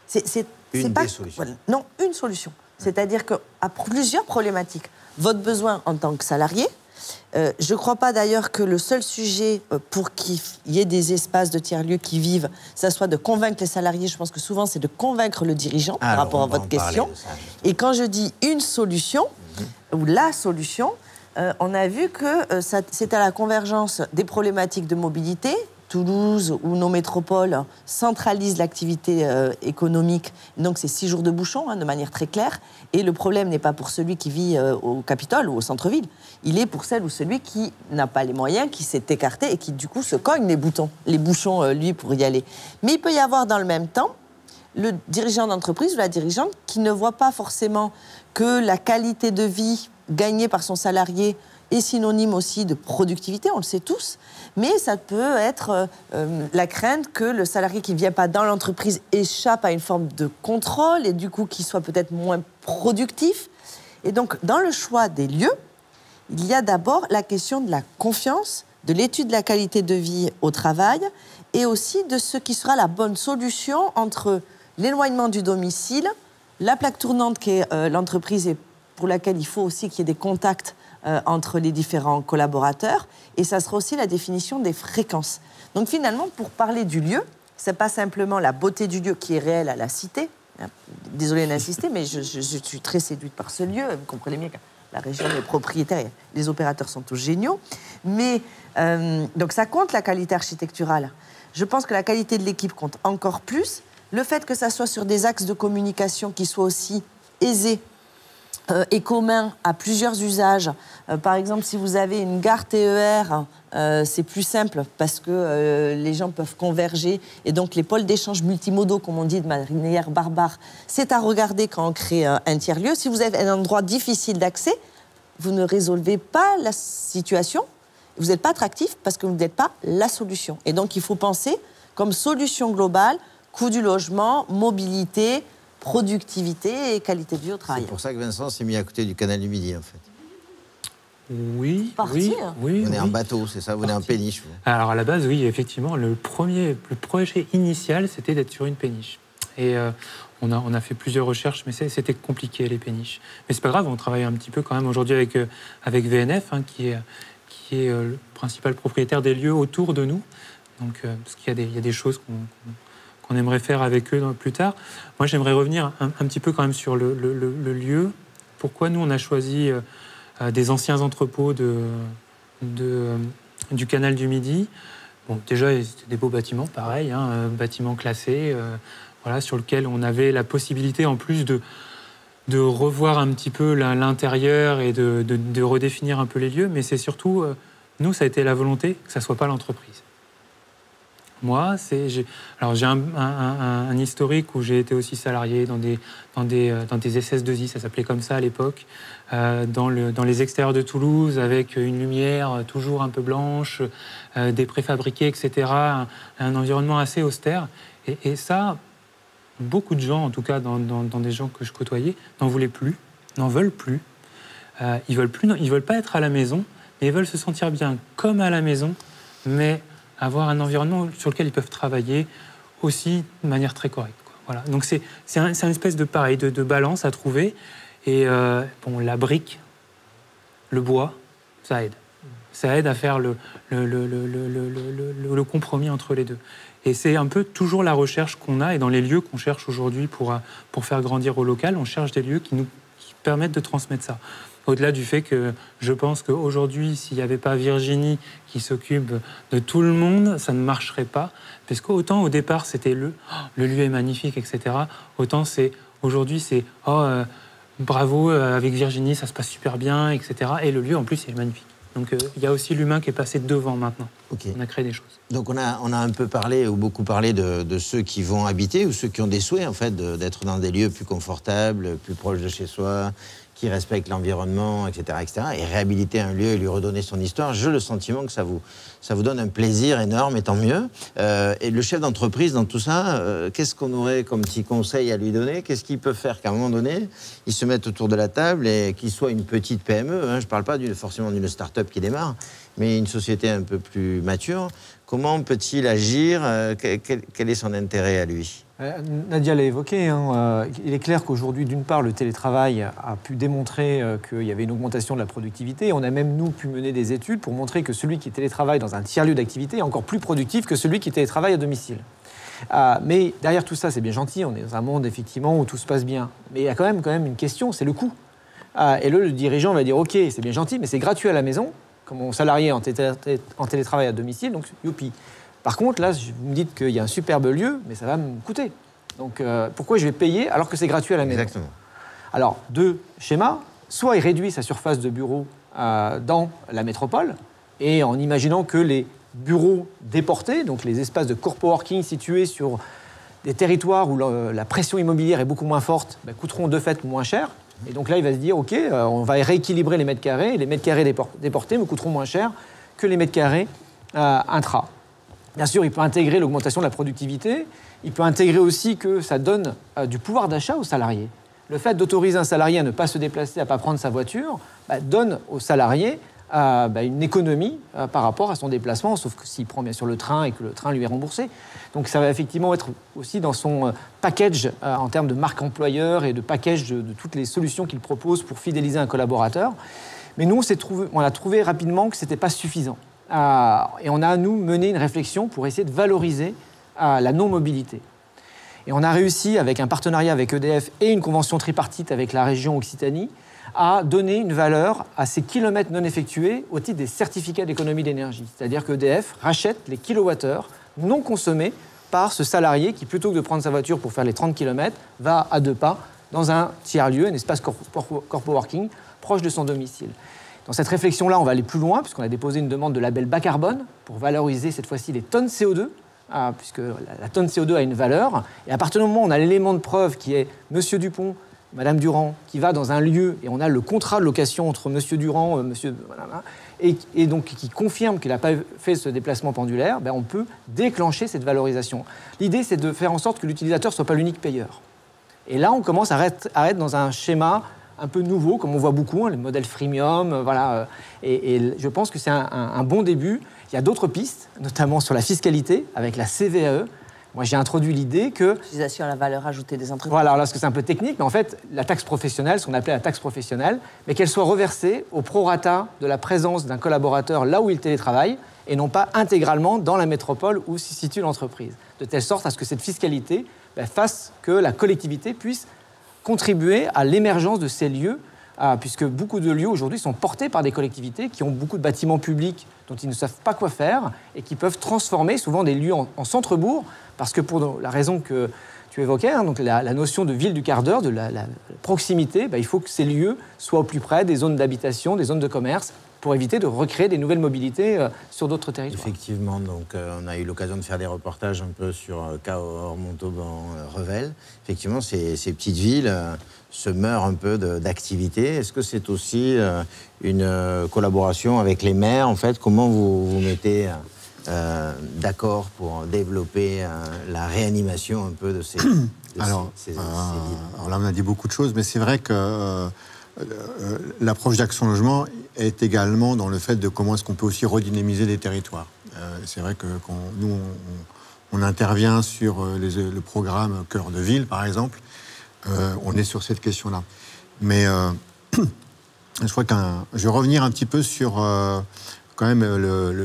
C'est pas des solutions. Voilà, non, une solution. C'est-à-dire qu'à plusieurs problématiques. Votre besoin en tant que salarié. Je ne crois pas d'ailleurs que le seul sujet pour qu'il y ait des espaces de tiers-lieux qui vivent, ça soit de convaincre les salariés. Je pense que souvent, c'est de convaincre le dirigeant par rapport à votre question. Et quand je dis une solution, ou la solution, on a vu que c'est à la convergence des problématiques de mobilité, Toulouse ou nos métropoles centralisent l'activité économique. Donc, c'est 6 jours de bouchon, de manière très claire. Et le problème n'est pas pour celui qui vit au Capitole ou au centre-ville. Il est pour celle ou celui qui n'a pas les moyens, qui s'est écarté et qui, du coup, se cogne les bouchons, lui, pour y aller. Mais il peut y avoir, dans le même temps, le dirigeant d'entreprise ou la dirigeante qui ne voit pas forcément que la qualité de vie gagnée par son salarié est synonyme aussi de productivité, on le sait tous, mais ça peut être la crainte que le salarié qui ne vient pas dans l'entreprise échappe à une forme de contrôle et du coup qu'il soit peut-être moins productif. Et donc, dans le choix des lieux, il y a d'abord la question de la confiance, de l'étude de la qualité de vie au travail et aussi de ce qui sera la bonne solution entre l'éloignement du domicile, la plaque tournante qui est l'entreprise et pour laquelle il faut aussi qu'il y ait des contacts entre les différents collaborateurs, et ça sera aussi la définition des fréquences. Donc finalement, pour parler du lieu, ce n'est pas simplement la beauté du lieu qui est réelle à la cité. Désolée d'insister, mais je suis très séduite par ce lieu. Vous comprenez bien que la région, les propriétaires, les opérateurs sont tous géniaux. Mais donc ça compte la qualité architecturale. Je pense que la qualité de l'équipe compte encore plus. Le fait que ça soit sur des axes de communication qui soient aussi aisés et commun à plusieurs usages. Par exemple, si vous avez une gare TER, c'est plus simple parce que les gens peuvent converger. Et donc, les pôles d'échange multimodaux, comme on dit de manière barbare, c'est à regarder quand on crée un tiers-lieu. Si vous avez un endroit difficile d'accès, vous ne résolvez pas la situation. Vous n'êtes pas attractif parce que vous n'êtes pas la solution. Et donc, il faut penser comme solution globale, coût du logement, mobilité, productivité et qualité de vie au travail. C'est pour ça que Vincent s'est mis à côté du canal du Midi, en fait. Oui, oui. On est en bateau, c'est ça, vous êtes en péniche. Vous. Alors à la base, oui, effectivement, le projet initial, c'était d'être sur une péniche. Et on a fait plusieurs recherches, mais c'était compliqué, les péniches. Mais c'est pas grave, on travaille un petit peu quand même aujourd'hui avec VNF, qui est le principal propriétaire des lieux autour de nous. Donc, parce qu'il y a des choses qu'on aimerait faire avec eux plus tard. Moi, j'aimerais revenir un petit peu quand même sur le lieu. Pourquoi nous, on a choisi des anciens entrepôts du canal du Midi. Bon, déjà, c'était des beaux bâtiments, pareil, bâtiments classés, voilà, sur lesquels on avait la possibilité, en plus de revoir un petit peu l'intérieur et de redéfinir un peu les lieux. Mais c'est surtout, nous, ça a été la volonté que ça ne soit pas l'entreprise. Moi, j'ai un historique où j'ai été aussi salarié dans des SS2I, ça s'appelait comme ça à l'époque, dans les extérieurs de Toulouse, avec une lumière toujours un peu blanche, des préfabriqués, etc., un environnement assez austère. Et ça, beaucoup de gens, en tout cas dans des gens que je côtoyais, n'en voulaient plus, n'en veulent plus. Ils veulent pas être à la maison, mais ils veulent se sentir bien comme à la maison, mais avoir un environnement sur lequel ils peuvent travailler aussi de manière très correcte, quoi. Voilà. Donc c'est une espèce de pareil, de balance à trouver. Et la brique, le bois, ça aide. Ça aide à faire le compromis entre les deux. Et c'est un peu toujours la recherche qu'on a, et dans les lieux qu'on cherche aujourd'hui pour faire grandir au local, on cherche des lieux qui permettent de transmettre ça. Au-delà du fait que je pense qu'aujourd'hui, s'il n'y avait pas Virginie qui s'occupe de tout le monde, ça ne marcherait pas. Parce qu'autant au départ, c'était le lieu est magnifique, etc. Autant aujourd'hui, c'est bravo, avec Virginie, ça se passe super bien, etc. Et le lieu, en plus, il est magnifique. Donc il y a aussi l'humain qui est passé devant maintenant. Okay. On a créé des choses. Donc on a un peu parlé, ou beaucoup parlé de ceux qui vont habiter, ou ceux qui ont des souhaits, en fait, d'être dans des lieux plus confortables, plus proches de chez soi, qui respectent l'environnement, etc., etc. Et réhabiliter un lieu et lui redonner son histoire, j'ai le sentiment que ça vous donne un plaisir énorme, et tant mieux. Et le chef d'entreprise, dans tout ça, qu'est-ce qu'on aurait comme petit conseil à lui donner? Qu'est-ce qu'il peut faire qu'à un moment donné, il se mette autour de la table et qu'il soit une petite PME, je ne parle pas forcément d'une start-up qui démarre, mais une société un peu plus mature. Comment peut-il agir? Quel est son intérêt à lui? Nadia l'a évoqué, il est clair qu'aujourd'hui, d'une part, le télétravail a pu démontrer qu'il y avait une augmentation de la productivité. On a même, nous, pu mener des études pour montrer que celui qui télétravaille dans un tiers-lieu d'activité est encore plus productif que celui qui télétravaille à domicile. Mais derrière tout ça, c'est bien gentil, on est dans un monde, effectivement, où tout se passe bien. Mais il y a quand même une question, c'est le coût. Et là, le dirigeant va dire, OK, c'est bien gentil, mais c'est gratuit à la maison, comme mon salarié en télétravail à domicile, donc youpi. Par contre, là, vous me dites qu'il y a un superbe lieu, mais ça va me coûter. Donc, pourquoi je vais payer alors que c'est gratuit à la maison? Exactement. Alors, 2 schémas. Soit il réduit sa surface de bureau dans la métropole, et en imaginant que les bureaux déportés, donc les espaces de corpo-working situés sur des territoires où la pression immobilière est beaucoup moins forte, coûteront de fait moins cher. Et donc là, il va se dire, OK, on va rééquilibrer les mètres carrés, et les mètres carrés déportés me coûteront moins cher que les mètres carrés intra. Bien sûr, il peut intégrer l'augmentation de la productivité, il peut intégrer aussi que ça donne du pouvoir d'achat aux salariés. Le fait d'autoriser un salarié à ne pas se déplacer, à ne pas prendre sa voiture, donne aux salariés une économie par rapport à son déplacement, sauf que s'il prend bien sûr le train et que le train lui est remboursé. Donc ça va effectivement être aussi dans son package en termes de marque employeur et de package de toutes les solutions qu'il propose pour fidéliser un collaborateur. Mais nous, on a trouvé rapidement que ce n'était pas suffisant. Et on a, nous, mené une réflexion pour essayer de valoriser la non-mobilité. Et on a réussi, avec un partenariat avec EDF et une convention tripartite avec la région Occitanie, à donner une valeur à ces kilomètres non effectués au titre des certificats d'économie d'énergie. C'est-à-dire qu'EDF rachète les kilowattheures non consommés par ce salarié qui, plutôt que de prendre sa voiture pour faire les 30 km, va à 2 pas dans un tiers-lieu, un espace corpo-working proche de son domicile. Dans cette réflexion-là, on va aller plus loin, puisqu'on a déposé une demande de label bas carbone pour valoriser cette fois-ci les tonnes CO2, puisque la tonne CO2 a une valeur. Et à partir du moment où on a l'élément de preuve qui est Monsieur Dupont, Madame Durand, qui va dans un lieu, et on a le contrat de location entre Monsieur Durand, et donc qui confirme qu'il n'a pas fait ce déplacement pendulaire, on peut déclencher cette valorisation. L'idée, c'est de faire en sorte que l'utilisateur ne soit pas l'unique payeur. Et là, on commence à être dans un schéma un peu nouveau, comme on voit beaucoup, les modèles freemium, et je pense que c'est un bon début. Il y a d'autres pistes, notamment sur la fiscalité, avec la CVAE. Moi, j'ai introduit l'idée que... L'utilisation à la valeur ajoutée des entreprises. Voilà, alors c'est un peu technique, mais en fait, la taxe professionnelle, ce qu'on appelait la taxe professionnelle, mais qu'elle soit reversée au prorata de la présence d'un collaborateur là où il télétravaille, et non pas intégralement dans la métropole où se situe l'entreprise. De telle sorte à ce que cette fiscalité fasse que la collectivité puisse contribuer à l'émergence de ces lieux, puisque beaucoup de lieux aujourd'hui sont portés par des collectivités qui ont beaucoup de bâtiments publics dont ils ne savent pas quoi faire et qui peuvent transformer souvent des lieux en centre-bourg, parce que pour la raison que tu évoquais, donc la notion de ville du quart d'heure, de la proximité, il faut que ces lieux soient au plus près des zones d'habitation, des zones de commerce, pour éviter de recréer des nouvelles mobilités sur d'autres territoires. Effectivement, donc on a eu l'occasion de faire des reportages un peu sur Cahors, Montauban, Revel. Effectivement, ces petites villes se meurent un peu d'activité. Est-ce que c'est aussi une collaboration avec les maires, en fait? Comment vous mettez d'accord pour développer la réanimation un peu de ces villes? Alors là, on a dit beaucoup de choses, mais c'est vrai que l'approche d'Action Logement est également dans le fait de comment est-ce qu'on peut aussi redynamiser des territoires. C'est vrai que quand nous, on intervient sur le programme Cœur de Ville, par exemple, on est sur cette question-là. Mais je crois je vais revenir un petit peu sur quand même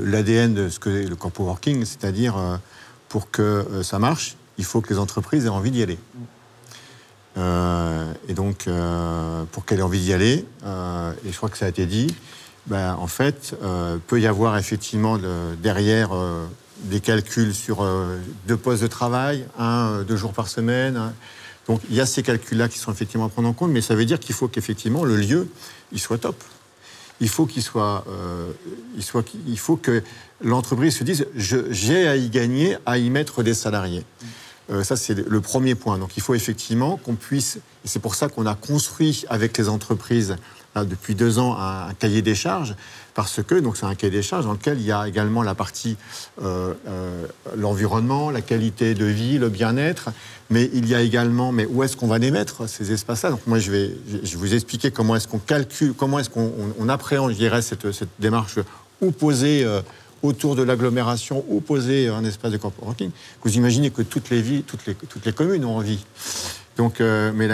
l'ADN de ce que est le corpo-working, c'est-à-dire pour que ça marche, il faut que les entreprises aient envie d'y aller. Et donc, pour qu'elle ait envie d'y aller, et je crois que ça a été dit, en fait, peut y avoir effectivement derrière des calculs sur 2 postes de travail, 2 jours par semaine. Donc, il y a ces calculs-là qui sont effectivement à prendre en compte, mais ça veut dire qu'il faut qu'effectivement le lieu, il soit top. Il faut qu'il soit, il faut que l'entreprise se dise, j'ai à y gagner, à y mettre des salariés. Ça, c'est le premier point. Donc, il faut effectivement qu'on puisse... Et c'est pour ça qu'on a construit avec les entreprises, là, depuis 2 ans, un cahier des charges, parce que c'est un cahier des charges dans lequel il y a également la partie l'environnement, la qualité de vie, le bien-être, mais il y a également, mais où est-ce qu'on va les mettre, ces espaces-là? Donc, moi, je vais vous expliquer comment est-ce qu'on calcule, comment est-ce qu'on appréhende, je dirais, cette démarche ou poser... autour de l'agglomération ou poser un espace de corpo-working, vous imaginez que toutes les communes ont envie. Donc, mais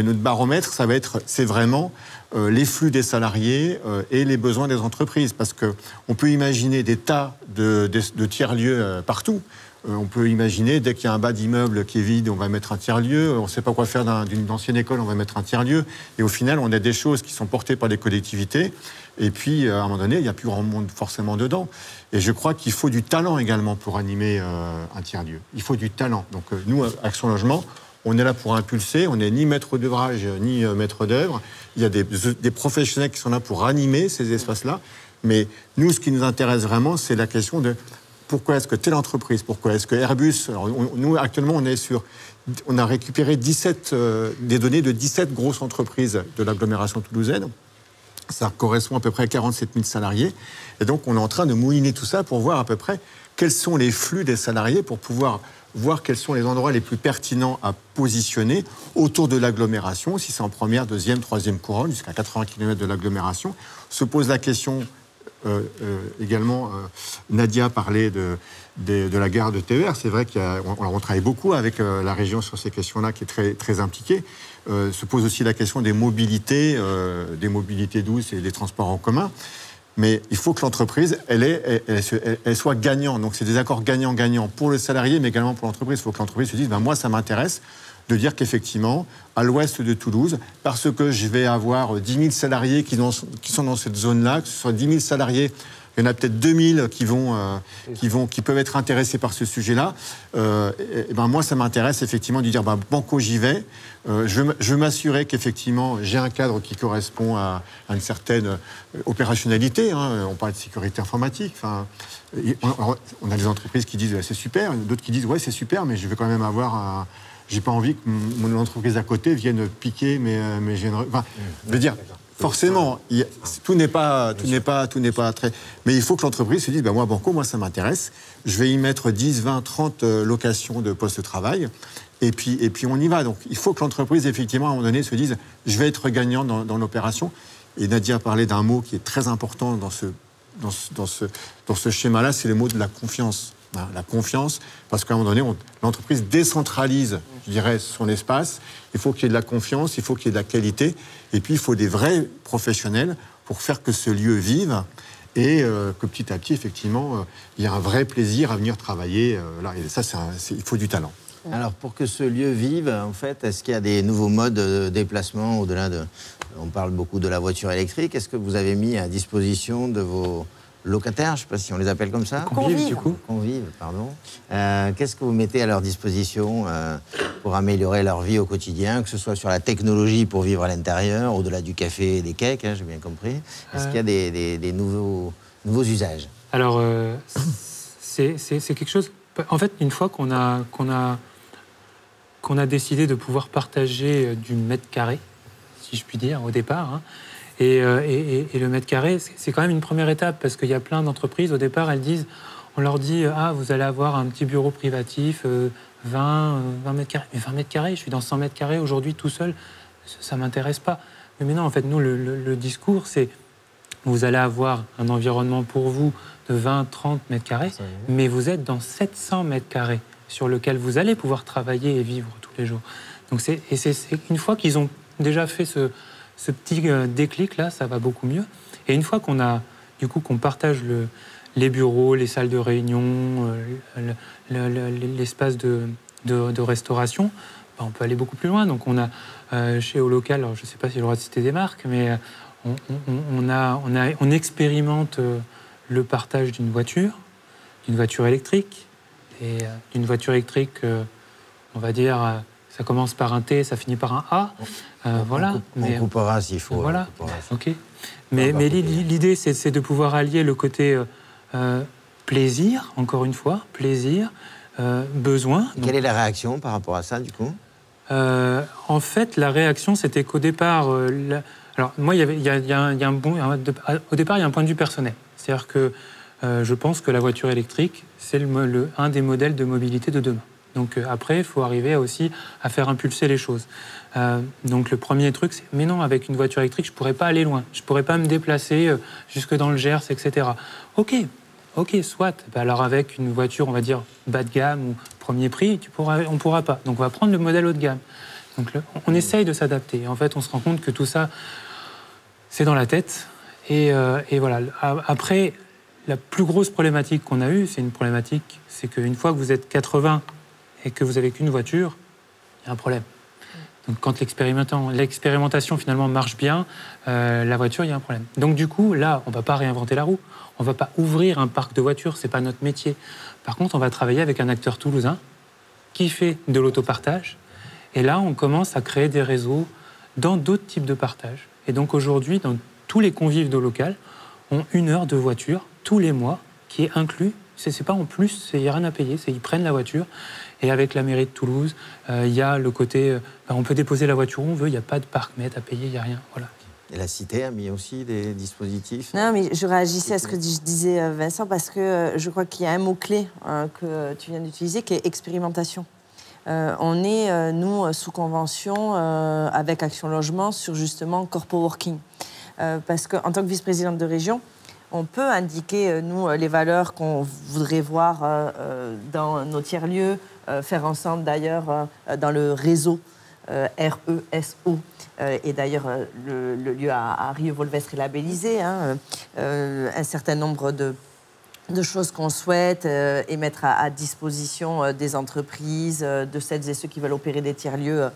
notre baromètre, c'est vraiment les flux des salariés et les besoins des entreprises, parce qu'on peut imaginer des tas de tiers-lieux partout. On peut imaginer, dès qu'il y a un bas d'immeuble qui est vide, on va mettre un tiers-lieu. On ne sait pas quoi faire d'une ancienne école, on va mettre un tiers-lieu. Et au final, on a des choses qui sont portées par les collectivités. Et puis, à un moment donné, il n'y a plus grand monde forcément dedans. Et je crois qu'il faut du talent également pour animer un tiers-lieu. Il faut du talent. Donc, nous, Action Logement, on est là pour impulser. On n'est ni maître d'ouvrage, ni maître d'œuvre. Il y a des professionnels qui sont là pour animer ces espaces-là. Mais nous, ce qui nous intéresse vraiment, c'est la question de pourquoi est-ce que telle entreprise, pourquoi est-ce que Airbus... Alors, nous, actuellement, on a récupéré des données de 17 grosses entreprises de l'agglomération toulousaine. Ça correspond à peu près à 47 000 salariés. Et donc, on est en train de mouliner tout ça pour voir à peu près quels sont les flux des salariés pour pouvoir voir quels sont les endroits les plus pertinents à positionner autour de l'agglomération, si c'est en première, deuxième, troisième couronne, jusqu'à 80 km de l'agglomération. Se pose la question également, Nadia parlait de la gare de TER. C'est vrai qu'on travaille beaucoup avec la région sur ces questions-là, qui est très, très impliquée. Se pose aussi la question des mobilités douces et des transports en commun. Mais il faut que l'entreprise, elle soit gagnante. Donc, c'est des accords gagnant-gagnant pour le salarié, mais également pour l'entreprise. Il faut que l'entreprise se dise, moi, ça m'intéresse de dire qu'effectivement, à l'ouest de Toulouse, parce que je vais avoir 10 000 salariés qui sont dans cette zone-là, que ce soit 10 000 salariés, il y en a peut-être 2 000 qui peuvent être intéressés par ce sujet-là. Moi, ça m'intéresse effectivement de dire, banco, j'y vais. Je veux m'assurer qu'effectivement, j'ai un cadre qui correspond à une certaine opérationnalité. On parle de sécurité informatique. On a des entreprises qui disent, c'est super. D'autres qui disent, ouais, c'est super, mais je veux quand même avoir j'ai pas envie que mon entreprise à côté vienne piquer mes généreux. Je veux dire, forcément, tout n'est pas très. Mais il faut que l'entreprise se dise, moi, banco, moi, ça m'intéresse. Je vais y mettre 10, 20, 30 locations de postes de travail. Et puis on y va. Donc, il faut que l'entreprise, effectivement, à un moment donné, se dise, je vais être gagnant dans l'opération. Et Nadia a parlé d'un mot qui est très important dans ce schéma-là, c'est le mot de la confiance. La confiance, parce qu'à un moment donné, l'entreprise décentralise, je dirais, son espace. Il faut qu'il y ait de la confiance, il faut qu'il y ait de la qualité, et puis il faut des vrais professionnels pour faire que ce lieu vive et que petit à petit, effectivement, il y a un vrai plaisir à venir travailler là. Et ça, il faut du talent. Alors, pour que ce lieu vive, en fait, est-ce qu'il y a des nouveaux modes de déplacement au-delà de... On parle beaucoup de la voiture électrique. Est-ce que vous avez mis à disposition de vos locataires, je ne sais pas si on les appelle comme ça. Convives, du coup. Convives, pardon. Qu'est-ce que vous mettez à leur disposition pour améliorer leur vie au quotidien, que ce soit sur la technologie pour vivre à l'intérieur, au-delà du café et des cakes, j'ai bien compris. Est-ce qu'il y a des nouveaux usages? Alors, c'est quelque chose... En fait, une fois qu'on a décidé de pouvoir partager du mètre carré, si je puis dire, au départ, et le mètre carré, c'est quand même une première étape, parce qu'il y a plein d'entreprises, au départ, on leur dit, vous allez avoir un petit bureau privatif, 20 mètres carrés. Mais 20 mètres carrés, je suis dans 100 mètres carrés aujourd'hui tout seul, ça ne m'intéresse pas. Mais non, en fait, nous, le discours, c'est, vous allez avoir un environnement pour vous de 20-30 mètres carrés, mais vous êtes dans 700 mètres carrés sur lequel vous allez pouvoir travailler et vivre tous les jours. Donc c'est une fois qu'ils ont déjà fait ce petit déclic-là, ça va beaucoup mieux. Et une fois qu'on partage les bureaux, les salles de réunion, l'espace de restauration, on peut aller beaucoup plus loin. Donc on a chez Holocal, alors je ne sais pas si j'ai le droit de citer des marques, mais on expérimente le partage d'une voiture électrique, et d'une voiture électrique, on va dire... Ça commence par un T, ça finit par un A. Voilà. On coupera s'il faut. Voilà. OK. Mais l'idée, c'est de pouvoir allier le côté plaisir, encore une fois, plaisir, besoin. Quelle est la réaction par rapport à ça, du coup? En fait, la réaction, c'était qu'au départ... Alors, moi, au départ, il y a un point de vue personnel. C'est-à-dire que je pense que la voiture électrique, c'est un des modèles de mobilité de demain. Donc après, il faut arriver aussi à faire impulser les choses. Donc le premier truc, c'est, mais non, avec une voiture électrique, je ne pourrais pas aller loin. Je ne pourrais pas me déplacer jusque dans le Gers, etc. OK, soit. Alors avec une voiture, on va dire, bas de gamme ou premier prix, on ne pourra pas. Donc on va prendre le modèle haut de gamme. Donc on essaye de s'adapter. En fait, on se rend compte que tout ça, c'est dans la tête. Et voilà. Après, la plus grosse problématique qu'on a eue, c'est qu'une fois que vous êtes 80 et que vous n'avez qu'une voiture, il y a un problème. Donc quand l'expérimentation finalement marche bien, la voiture, il y a un problème. Donc du coup, là, on ne va pas réinventer la roue. On ne va pas ouvrir un parc de voitures, ce n'est pas notre métier. Par contre, on va travailler avec un acteur toulousain qui fait de l'autopartage. Et là, on commence à créer des réseaux dans d'autres types de partage. Et donc aujourd'hui, dans tous les convives d'eau locale, ont 1 heure de voiture tous les mois qui est inclus. C'est pas en plus, il n'y a rien à payer, ils prennent la voiture. Et avec la mairie de Toulouse, il y a le côté, on peut déposer la voiture où on veut, il n'y a pas de parc-mètre à payer, il n'y a rien. Voilà. Et la Cité a mis aussi des dispositifs. Non, mais je réagissais à ce que je disais, Vincent, parce que je crois qu'il y a un mot-clé que tu viens d'utiliser, qui est expérimentation. On est, nous, sous convention avec Action Logement sur justement Corpo Working. Parce qu'en tant que vice-présidente de région, on peut indiquer, nous, les valeurs qu'on voudrait voir dans nos tiers-lieux, faire ensemble d'ailleurs dans le réseau RESO. Et d'ailleurs, le lieu à Rieux-Volvestre est labellisé. Un certain nombre de choses qu'on souhaite et mettre à disposition des entreprises, de celles et ceux qui veulent opérer des tiers-lieux,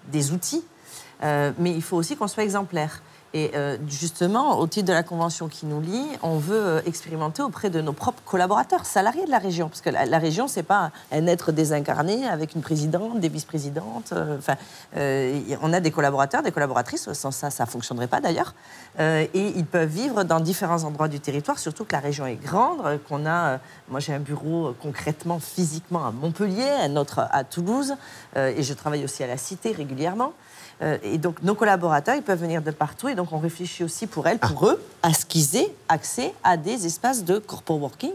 des outils. Mais il faut aussi qu'on soit exemplaire. Et justement, au titre de la convention qui nous lie, on veut expérimenter auprès de nos propres collaborateurs, salariés de la région. Parce que la région, ce n'est pas un être désincarné avec une présidente, des vice-présidentes. On a des collaborateurs, des collaboratrices. Sans ça, ça ne fonctionnerait pas d'ailleurs. Et ils peuvent vivre dans différents endroits du territoire, surtout que la région est grande, qu'on a... moi, j'ai un bureau concrètement, physiquement à Montpellier, un autre à Toulouse. Et je travaille aussi à la Cité régulièrement. Et donc, nos collaborateurs, ils peuvent venir de partout. Et donc, on réfléchit aussi pour eux, à ce qu'ils aient accès à des espaces de corpo working.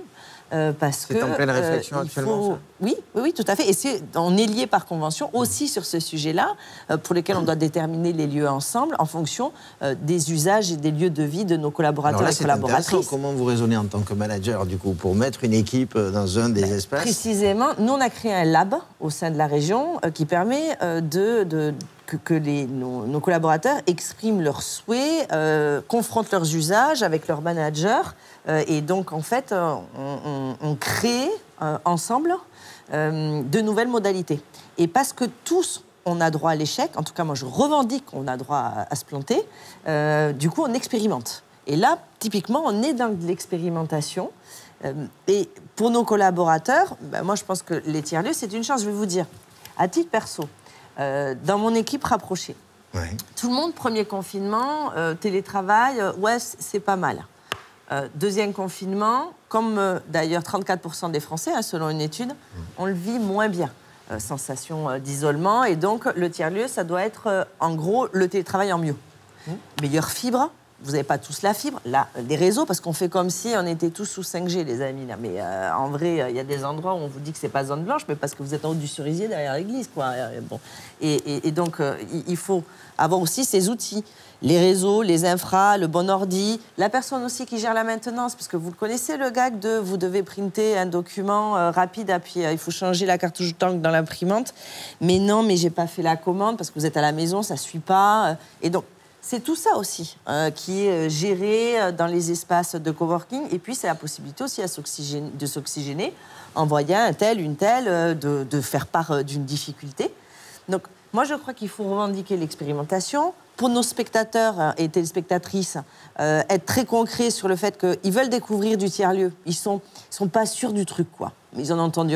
Parce que c'est en pleine réflexion actuellement, ça. Oui, tout à fait. Et on est liés par convention aussi sur ce sujet-là, pour lesquels on doit déterminer les lieux ensemble en fonction des usages et des lieux de vie de nos collaborateurs et collaboratrices. Comment vous raisonnez en tant que manager, du coup, pour mettre une équipe dans un des espaces? Précisément, nous, on a créé un lab au sein de la région qui permet que nos collaborateurs expriment leurs souhaits, confrontent leurs usages avec leurs managers. Et donc, en fait, on crée ensemble de nouvelles modalités. Et parce que tous, on a droit à l'échec, en tout cas, moi, je revendique qu'on a droit à se planter, du coup, on expérimente. Et là, typiquement, on est dans de l'expérimentation. Et pour nos collaborateurs, moi, je pense que les tiers-lieux, c'est une chance. Je vais vous dire, à titre perso, dans mon équipe rapprochée, tout le monde, premier confinement, télétravail, c'est pas mal. Deuxième confinement, comme d'ailleurs 34% des Français, selon une étude, on le vit moins bien. Sensation d'isolement. Et donc, le tiers-lieu, ça doit être, en gros, le télétravail en mieux. Meilleure fibre. Vous n'avez pas tous la fibre. Là, des réseaux, parce qu'on fait comme si on était tous sous 5G, les amis. Là. Mais en vrai, il y a des endroits où on vous dit que ce n'est pas zone blanche, mais parce que vous êtes en haut du cerisier derrière l'église, quoi. Bon. Et donc, il faut avoir aussi ces outils. Les réseaux, les infras, le bon ordi, la personne aussi qui gère la maintenance, parce que vous le connaissez, le gag de vous devez printer un document rapide, puis il faut changer la cartouche tank dans l'imprimante. Mais non, mais j'ai pas fait la commande parce que vous êtes à la maison, ça suit pas. Et donc, c'est tout ça aussi qui est géré dans les espaces de coworking. Et puis, c'est la possibilité aussi de s'oxygéner en voyant un tel, une telle, de faire part d'une difficulté. Donc, moi, je crois qu'il faut revendiquer l'expérimentation. Pour nos spectateurs et téléspectatrices, être très concret sur le fait qu'ils veulent découvrir du tiers-lieu. Ils sont pas sûrs du truc, quoi. Ils en ont entendu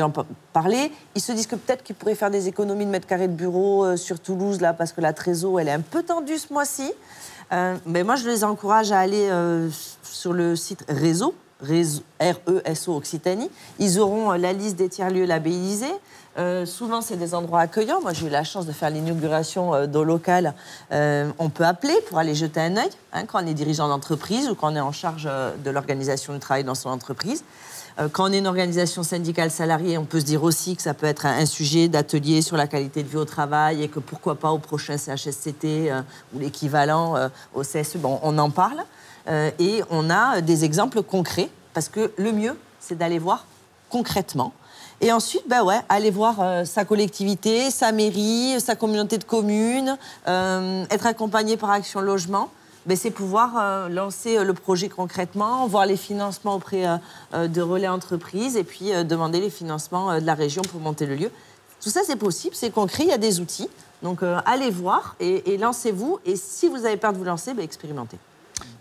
parler. Ils se disent que peut-être qu'ils pourraient faire des économies de mètres carrés de bureau sur Toulouse, là, parce que la trésor, elle est un peu tendue ce mois-ci. Mais moi, je les encourage à aller sur le site RESO, RESO Occitanie. Ils auront la liste des tiers-lieux labellisés. Souvent, c'est des endroits accueillants. Moi, j'ai eu la chance de faire l'inauguration d'eau locale. On peut appeler pour aller jeter un œil quand on est dirigeant d'entreprise ou quand on est en charge de l'organisation du travail dans son entreprise. Quand on est une organisation syndicale salariée, on peut se dire aussi que ça peut être un sujet d'atelier sur la qualité de vie au travail et que pourquoi pas au prochain CHSCT ou l'équivalent au CSE, on en parle. Et on a des exemples concrets parce que le mieux, c'est d'aller voir concrètement. Et ensuite, aller voir sa collectivité, sa mairie, sa communauté de communes, être accompagné par Action Logement c'est pouvoir lancer le projet concrètement, voir les financements auprès de relais entreprises et puis demander les financements de la région pour monter le lieu. Tout ça, c'est possible, c'est concret, il y a des outils. Donc, allez voir et lancez-vous. Et si vous avez peur de vous lancer, expérimentez.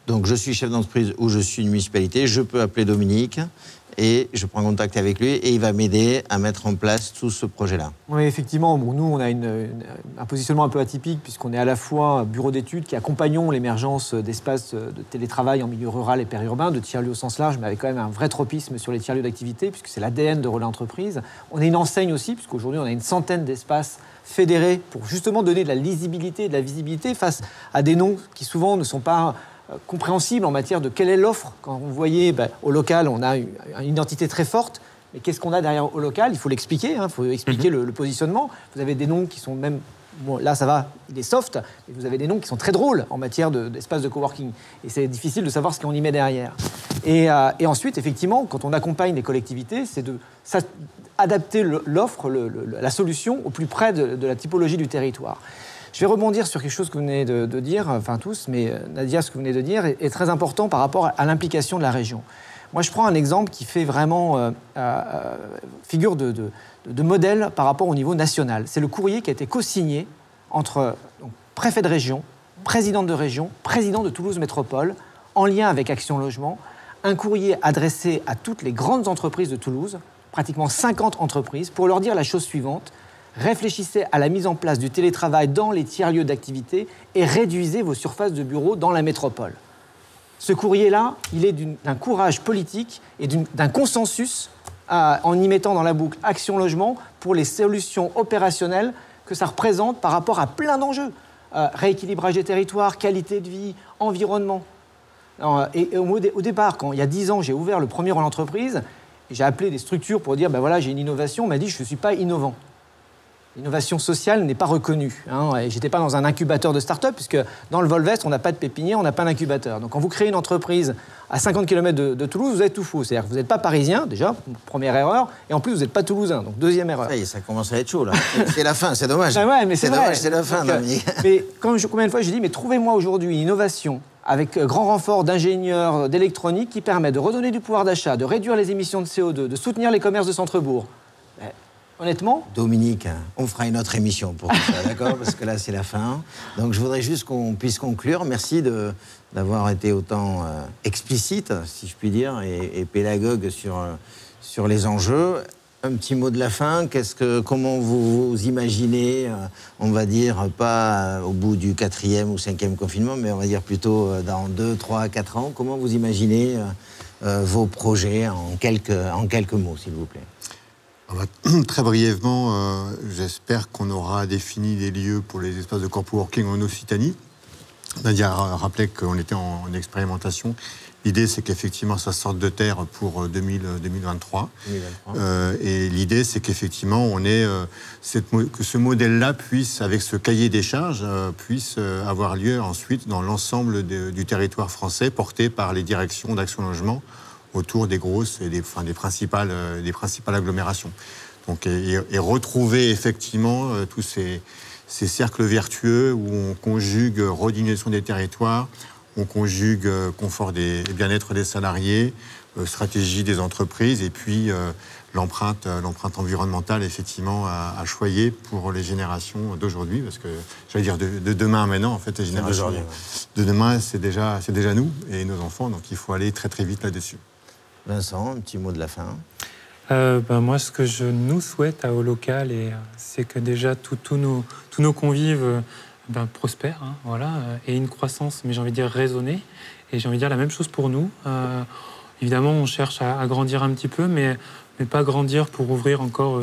Donc, je suis chef d'entreprise ou je suis une municipalité, je peux appeler Dominique et je prends contact avec lui et il va m'aider à mettre en place tout ce projet-là. Oui, effectivement. Bon, nous, on a un positionnement un peu atypique puisqu'on est à la fois un bureau d'études qui accompagnons l'émergence d'espaces de télétravail en milieu rural et périurbain, de tiers-lieux au sens large, mais avec quand même un vrai tropisme sur les tiers-lieux d'activité puisque c'est l'ADN de Relais Entreprises. On est une enseigne aussi puisqu'aujourd'hui, on a une centaine d'espaces fédérés pour justement donner de la lisibilité et de la visibilité face à des noms qui souvent ne sont pas compréhensible en matière de quelle est l'offre. Quand vous voyez, au local, on a une identité très forte, mais qu'est-ce qu'on a derrière au local? Il faut l'expliquer, il faut expliquer le positionnement. Vous avez des noms qui sont même... Bon, là, ça va, il est soft, mais vous avez des noms qui sont très drôles en matière d'espace de coworking. Et c'est difficile de savoir ce qu'on y met derrière. Et ensuite, effectivement, quand on accompagne les collectivités, c'est d'adapter l'offre, la solution au plus près de la typologie du territoire. Je vais rebondir sur quelque chose que vous venez de dire, enfin tous, mais Nadia, ce que vous venez de dire est très important par rapport à l'implication de la région. Moi, je prends un exemple qui fait vraiment figure de modèle par rapport au niveau national. C'est le courrier qui a été co-signé entre préfet de région, présidente de région, président de Toulouse Métropole, en lien avec Action Logement, un courrier adressé à toutes les grandes entreprises de Toulouse, pratiquement 50 entreprises, pour leur dire la chose suivante: réfléchissez à la mise en place du télétravail dans les tiers-lieux d'activité et réduisez vos surfaces de bureaux dans la métropole. Ce courrier-là, il est d'un courage politique et d'un consensus en y mettant dans la boucle Action Logement pour les solutions opérationnelles que ça représente par rapport à plein d'enjeux. Rééquilibrage des territoires, qualité de vie, environnement. Et au départ, il y a 10 ans, j'ai ouvert le premier Relais Entreprises, j'ai appelé des structures pour dire, voilà, j'ai une innovation, on m'a dit, je ne suis pas innovant. L'innovation sociale n'est pas reconnue. Et je n'étais pas dans un incubateur de start-up, puisque dans le Volvest, on n'a pas de pépinière, on n'a pas d'incubateur. Donc quand vous créez une entreprise à 50 km de Toulouse, vous êtes tout faux. C'est-à-dire que vous n'êtes pas parisien, déjà, première erreur, et en plus, vous n'êtes pas toulousain, donc deuxième erreur. Ça y est, ça commence à être chaud, là. C'est la fin, c'est dommage. Ouais, mais c'est dommage, c'est la fin, Dominique. Mais combien de fois j'ai dit, mais trouvez-moi aujourd'hui une innovation avec grand renfort d'ingénieurs, d'électronique, qui permet de redonner du pouvoir d'achat, de réduire les émissions de CO2, de soutenir les commerces de centre-bourg. Honnêtement, Dominique, on fera une autre émission pour tout ça, d'accord? Parce que là, c'est la fin. Donc, je voudrais juste qu'on puisse conclure. Merci d'avoir été autant explicite, si je puis dire, et pédagogue sur les enjeux. Un petit mot de la fin. Comment vous imaginez, on va dire, pas au bout du 4e ou 5e confinement, mais on va dire plutôt dans 2, 3, 4 ans, comment vous imaginez vos projets en quelques mots, s'il vous plaît? Très brièvement, j'espère qu'on aura défini des lieux pour les espaces de coworking en Occitanie. Nadia rappelait qu'on était en expérimentation. L'idée, c'est qu'effectivement, ça sorte de terre pour 2023. Et l'idée, c'est qu'effectivement, que ce modèle-là puisse, avec ce cahier des charges, puisse avoir lieu ensuite dans l'ensemble du territoire français, porté par les directions d'Action Logement, autour des grosses et des principales agglomérations. Donc, et retrouver effectivement tous ces cercles vertueux où on conjugue redynamisation des territoires, on conjugue confort et bien-être des salariés, stratégie des entreprises et puis l'empreinte environnementale effectivement à choyer pour les générations d'aujourd'hui, parce que j'allais dire de demain maintenant, en fait, les générations de demain, c'est déjà nous et nos enfants, donc il faut aller très très vite là-dessus. Vincent, un petit mot de la fin. Moi, ce que je nous souhaite au local, c'est que déjà tous nos convives prospèrent, voilà, et une croissance, mais j'ai envie de dire raisonnée. Et j'ai envie de dire la même chose pour nous. Évidemment, on cherche à grandir un petit peu, mais pas grandir pour ouvrir encore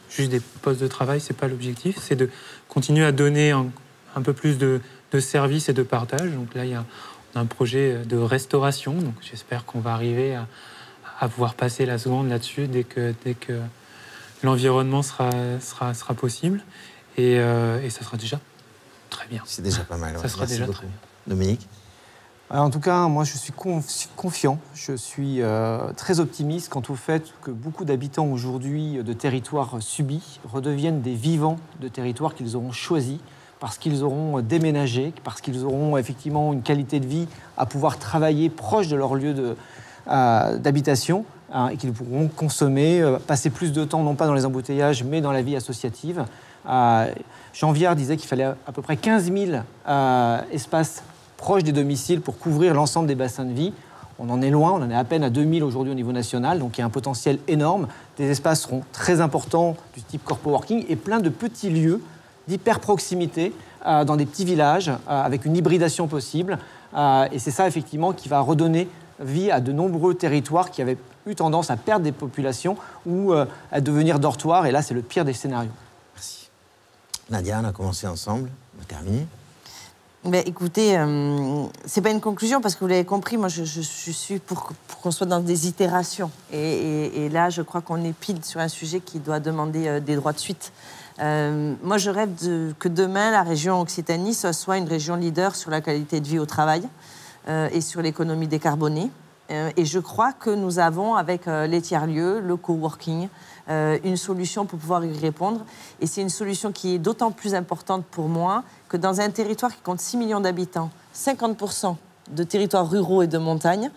juste des postes de travail. C'est pas l'objectif. C'est de continuer à donner un peu plus de services et de partage. Donc là, on a un projet de restauration. Donc j'espère qu'on va arriver à pouvoir passer la seconde là-dessus dès que l'environnement sera possible. Et ça sera déjà très bien. C'est déjà pas mal. Ça sera déjà très bien. Dominique? En tout cas, moi, je suis confiant. Je suis très optimiste quant au fait que beaucoup d'habitants aujourd'hui de territoires subis redeviennent des vivants de territoires qu'ils auront choisis parce qu'ils auront déménagé, parce qu'ils auront effectivement une qualité de vie à pouvoir travailler proche de leur lieu d'habitation, et qu'ils pourront consommer, passer plus de temps, non pas dans les embouteillages, mais dans la vie associative. Jean Viard disait qu'il fallait à peu près 15 000 espaces proches des domiciles pour couvrir l'ensemble des bassins de vie. On en est loin, on en est à peine à 2000 aujourd'hui au niveau national, donc il y a un potentiel énorme. Des espaces seront très importants du type corpo-working et plein de petits lieux d'hyper-proximité dans des petits villages avec une hybridation possible. Et c'est ça effectivement qui va redonner vie à de nombreux territoires qui avaient eu tendance à perdre des populations ou à devenir dortoirs. Et là, c'est le pire des scénarios. Merci. Nadia, on a commencé ensemble, on a terminé. Ben, écoutez, c'est pas une conclusion parce que vous l'avez compris, moi je suis pour qu'on soit dans des itérations. Et là, je crois qu'on est pile sur un sujet qui doit demander des droits de suite. Moi, je rêve que demain, la région Occitanie soit une région leader sur la qualité de vie au travail et sur l'économie décarbonée. Et je crois que nous avons, avec les tiers-lieux, le coworking, une solution pour pouvoir y répondre. Et c'est une solution qui est d'autant plus importante pour moi que dans un territoire qui compte 6 millions d'habitants, 50% de territoires ruraux et de montagne,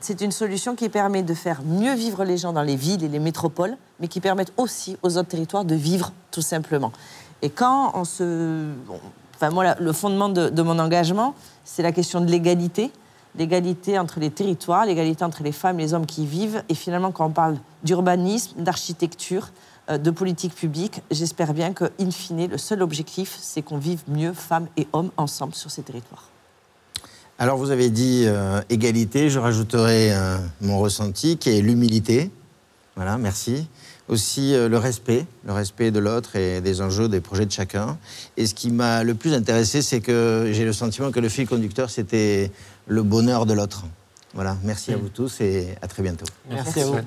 c'est une solution qui permet de faire mieux vivre les gens dans les villes et les métropoles, mais qui permettent aussi aux autres territoires de vivre tout simplement. Et quand on se... Bon, enfin, moi, le fondement de mon engagement, c'est la question de l'égalité. L'égalité entre les territoires, l'égalité entre les femmes et les hommes qui y vivent. Et finalement, quand on parle d'urbanisme, d'architecture, de politique publique, j'espère bien que, in fine, le seul objectif, c'est qu'on vive mieux, femmes et hommes, ensemble sur ces territoires. Alors, vous avez dit égalité, je rajouterai mon ressenti, qui est l'humilité. Voilà, merci. Aussi le respect de l'autre et des enjeux, des projets de chacun. Et ce qui m'a le plus intéressé, c'est que j'ai le sentiment que le fil conducteur, c'était le bonheur de l'autre. Voilà, merci à vous tous et à très bientôt. Merci à vous.